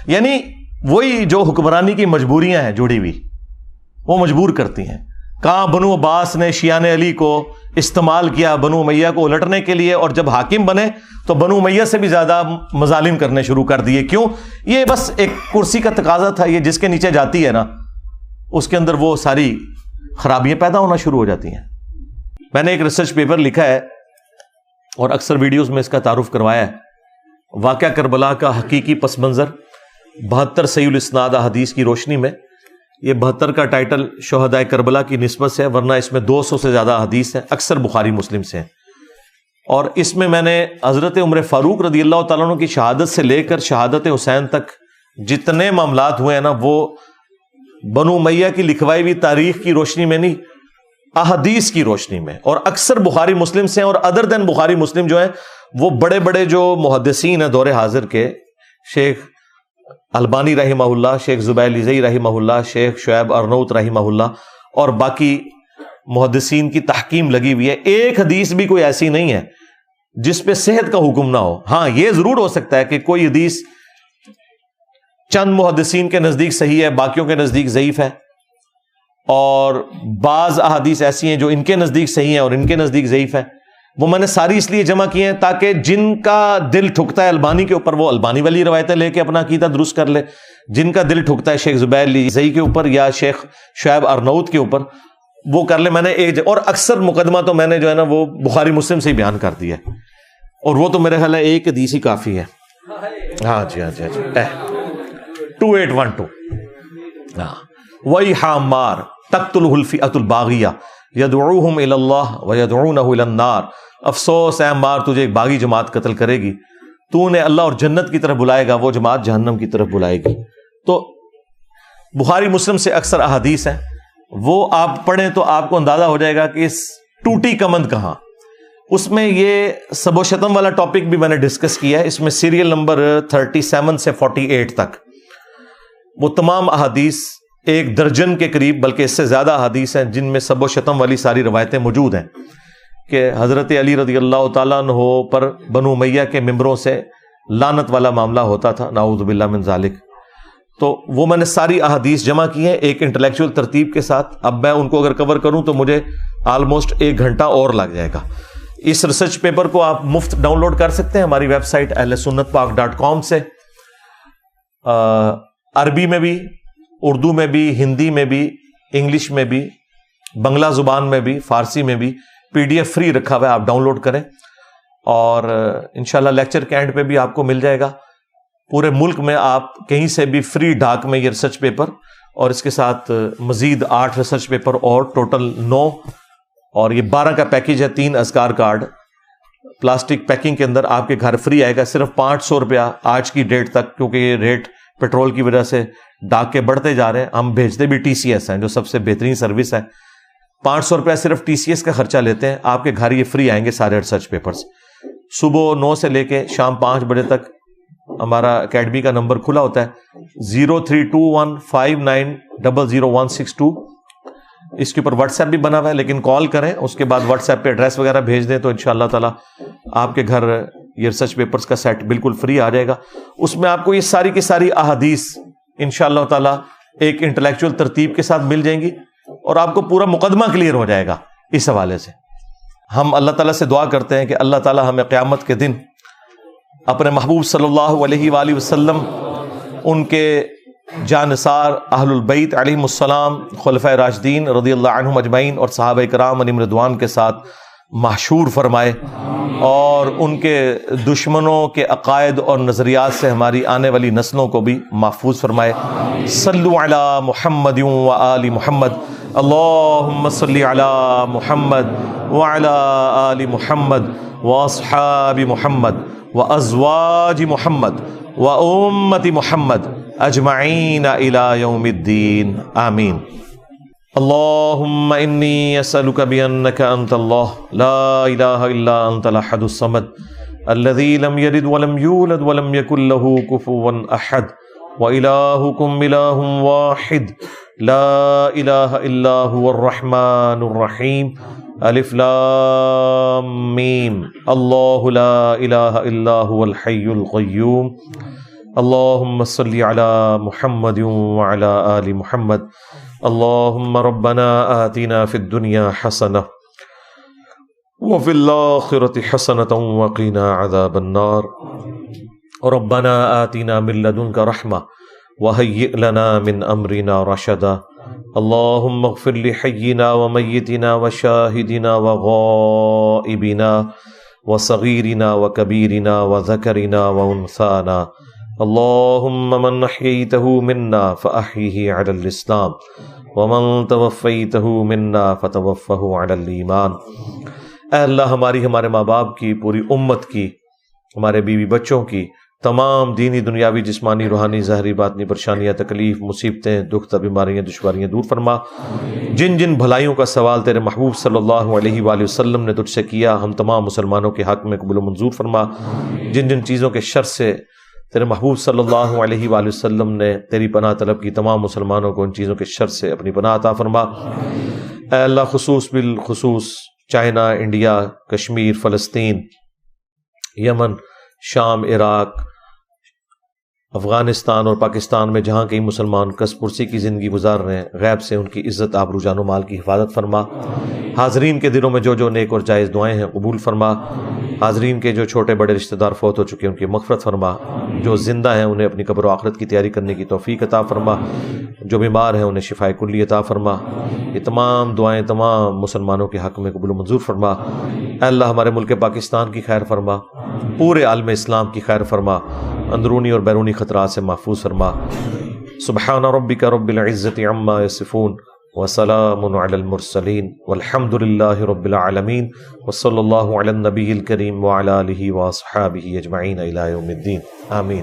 یعنی وہی جو حکمرانی کی مجبوریاں ہیں جڑی ہوئی وہ مجبور کرتی ہیں۔ کہاں بنو عباس نے شیعان علی کو استعمال کیا بنو امیہ کو الٹنے کے لیے، اور جب حاکم بنے تو بنو امیہ سے بھی زیادہ مظالم کرنے شروع کر دیے۔ کیوں؟ یہ بس ایک کرسی کا تقاضا تھا، یہ جس کے نیچے جاتی ہے نا اس کے اندر وہ ساری خرابیاں پیدا ہونا شروع ہو جاتی ہیں۔ میں نے ایک ریسرچ پیپر لکھا ہے اور اکثر ویڈیوز میں اس کا تعارف کروایا ہے، واقعہ کربلا کا حقیقی پس منظر 72 صحیح الاسناد احادیث کی روشنی میں۔ یہ 72 کا ٹائٹل شہدائے کربلا کی نسبت سے ہے، ورنہ اس میں 200 سے زیادہ حدیث ہیں، اکثر بخاری مسلم سے ہیں۔ اور اس میں نے حضرت عمر فاروق رضی اللہ تعالیٰ عنہ کی شہادت سے لے کر شہادت حسین تک جتنے معاملات ہوئے ہیں نا، وہ بنو امیہ کی لکھوائی ہوئی تاریخ کی روشنی میں نہیں، احادیث کی روشنی میں، اور اکثر بخاری مسلم سے ہیں۔ اور ادر دین بخاری مسلم جو ہیں وہ بڑے بڑے جو محدثین ہیں دور حاضر کے، شیخ البانی رحمہ اللہ، شیخ زبیر لیزئی رحمہ اللہ، شیخ شعیب ارنوت رحمہ اللہ، اور باقی محدثین کی تحکیم لگی ہوئی ہے۔ ایک حدیث بھی کوئی ایسی نہیں ہے جس پہ صحت کا حکم نہ ہو۔ ہاں یہ ضرور ہو سکتا ہے کہ کوئی حدیث چند محدثین کے نزدیک صحیح ہے، باقیوں کے نزدیک ضعیف ہے، اور بعض احادیث ایسی ہیں جو ان کے نزدیک صحیح ہیں اور ان کے نزدیک ضعیف ہے۔ وہ میں نے ساری اس لیے جمع کی ہیں تاکہ جن کا دل ٹھکتا ہے البانی کے اوپر وہ البانی والی روایتیں لے کے اپنا عقیدہ درست کر لے، جن کا دل ٹھکتا ہے شیخ زبیر لیزئی کے اوپر یا شیخ شعیب ارنوت کے اوپر وہ کر لے۔ میں نے ایک اور اکثر مقدمہ تو میں نے جو ہے نا وہ بخاری مسلم سے ہی بیان کر دیا ہے، اور وہ تو میرے خیال ہے ایک حدیث ہی کافی ہے۔ ہاں جی 2812 وَيْحَ عَمَّارٍ تَقْتُلُهُ الْفِئَةُ الْبَاغِيَةُ يَدْعُوهُمْ إِلَى اللَّهِ وَيَدْعُونَهُ إِلَى النَّارِ۔ افسوس ہے عمار، تجھے ایک باغی جماعت قتل کرے گی، تو نے اللہ اور جنت کی طرف بلائے گا، وہ جماعت جہنم کی طرف بلائے گی۔ تو بخاری مسلم سے اکثر احادیث ہیں، وہ آپ پڑھیں تو آپ کو اندازہ ہو جائے گا کہ اس ٹوٹی کمند کہاں۔ اس میں یہ سب و شتم والا ٹاپک بھی میں نے ڈسکس کیا ہے، اس میں سیریل نمبر 37 سے 48 تک وہ تمام احادیث، 1 درجن کے قریب بلکہ اس سے زیادہ احادیث ہیں جن میں سب و شتم والی ساری روایتیں موجود ہیں کہ حضرت علی رضی اللہ تعالیٰ عنہ پر بنو امیہ کے ممبروں سے لعنت والا معاملہ ہوتا تھا، نعوذ باللہ من ذالک۔ تو وہ میں نے ساری احادیث جمع کی ہیں ایک انٹلیکچوئل ترتیب کے ساتھ۔ اب میں ان کو اگر کور کروں تو مجھے آلموسٹ 1 گھنٹہ اور لگ جائے گا۔ اس ریسرچ پیپر کو آپ مفت ڈاؤن لوڈ کر سکتے ہیں ہماری ویب سائٹ ahlsunnatpak.com سے، عربی میں بھی، اردو میں بھی، ہندی میں بھی، انگلش میں بھی، بنگلہ زبان میں بھی، فارسی میں بھی PDF فری رکھا ہوا ہے، آپ ڈاؤن لوڈ کریں، اور انشاءاللہ لیکچر کے اینڈ پہ بھی آپ کو مل جائے گا۔ پورے ملک میں آپ کہیں سے بھی فری ڈاک میں یہ ریسرچ پیپر اور اس کے ساتھ مزید 8 ریسرچ پیپر اور ٹوٹل 9، اور یہ 12 کا پیکیج ہے، 3 اذکار کارڈ پلاسٹک پیکنگ کے اندر آپ کے گھر فری آئے گا، صرف 500 روپیہ آج کی ڈیٹ تک، کیونکہ یہ ریٹ پیٹرول کی وجہ سے ڈاک کے بڑھتے جا رہے ہیں۔ ہم بھیجتے بھی TCS ہیں جو سب سے بہترین سروس ہے، 500 روپیہ صرف TCS کا خرچہ لیتے ہیں، آپ کے گھر یہ فری آئیں گے سارے ریسرچ پیپرز۔ صبح 9 سے لے کے شام 5 بجے تک ہمارا اکیڈمی کا نمبر کھلا ہوتا ہے 032159000162۔ اس کے اوپر واٹس ایپ بھی بنا ہوا ہے، لیکن کال کریں، اس کے بعد واٹس ایپ پہ ایڈریس وغیرہ بھیج دیں تو انشاءاللہ تعالی آپ کے گھر یہ ریسرچ پیپرز کا سیٹ بالکل فری آ جائے گا. اس میں آپ کو یہ ساری کی ساری احادیث انشاءاللہ تعالی ایک انٹلیکچوئل ترتیب کے ساتھ مل جائیں گی اور آپ کو پورا مقدمہ کلیئر ہو جائے گا. اس حوالے سے ہم اللہ تعالیٰ سے دعا کرتے ہیں کہ اللہ تعالیٰ ہمیں قیامت کے دن اپنے محبوب صلی اللہ علیہ وآلہ وسلم، ان کے جانثار اہل البیت علیہم السلام، خلفائے راشدین رضی اللہ عنہم اجمعین اور صحابہ کرام علیہم رضوان کے ساتھ محشور فرمائے، اور ان کے دشمنوں کے عقائد اور نظریات سے ہماری آنے والی نسلوں کو بھی محفوظ فرمائے. صلو علی محمد و آل محمد، اللہم صلی علی محمد وعلی آل محمد واصحاب محمد وازواج محمد وامت محمد اجمعین الی یوم الدین، آمین. اللهم إني أسألك بأنك أنت الله لا إله إلا أنت الأحد الصمد الذي لم يلد ولم يولد ولم يكن له كفوا أحد وإلهكم إله واحد لا إله إلا هو الرحمن الرحيم ألف لام ميم الله لا إله إلا هو الحي القيوم اللهم صل على محمد وعلى آل محمد. اللهم ربنا آتنا في الدنيا حسنة وفي الآخرة حسنة وقنا عذاب النار ربنا آتنا من لدنك رحمة وهيئ لنا من أمرنا رشدا. اللهم اغفر لحينا وميتنا وشاهدنا وغائبنا وصغيرنا وكبيرنا وذكرنا وأنثانا. اللهم من أحييته منا فأحيه على الإسلام ومن توفيته منا فتوفه على الإيمان. اے اللہ ہمارے ماں باپ کی، پوری امت کی، ہمارے بیوی بچوں کی، تمام دینی دنیاوی جسمانی روحانی ظاہری باطنی پریشانیاں، تکلیف، مصیبتیں، دکھ، بیماریاں، دشواریاں دور فرما. جن جن بھلائیوں کا سوال تیرے محبوب صلی اللہ علیہ وآلہ وسلم نے تجھ سے کیا، ہم تمام مسلمانوں کے حق میں قبول و منظور فرما. جن جن چیزوں کے شر سے تیرے محبوب صلی اللہ علیہ وآلہ وسلم نے تیری پناہ طلب کی، تمام مسلمانوں کو ان چیزوں کے شر سے اپنی پناہ عطا فرما. اے اللہ بالخصوص چائنا، انڈیا، کشمیر، فلسطین، یمن، شام، عراق، افغانستان اور پاکستان میں جہاں کئی مسلمان کس پرسی کی زندگی گزار رہے ہیں، غیب سے ان کی عزت، آبرو، جان و مال کی حفاظت فرما. حاضرین کے دلوں میں جو نیک اور جائز دعائیں ہیں قبول فرما. حاضرین کے جو چھوٹے بڑے رشتہ دار فوت ہو چکے ہیں ان کی مغفرت فرما. جو زندہ ہیں انہیں اپنی قبر و آخرت کی تیاری کرنے کی توفیق عطا فرما. جو بیمار ہیں انہیں شفائے کلی عطا فرما. یہ تمام دعائیں تمام مسلمانوں کے حق میں قبول و منظور فرما. اے اللہ ہمارے ملک پاکستان کی خیر فرما، پورے عالم اسلام کی خیر فرما، اندرونی اور بیرونی خطرات سے محفوظ فرما. سبحان ربک رب العزت عما یصفون وسلام علی المرسلین والحمد للہ رب العالمین وصلی اللہ علی النبی الکریم وعلی آلہ واصحابہ اجمعین الی یوم الدین، آمین.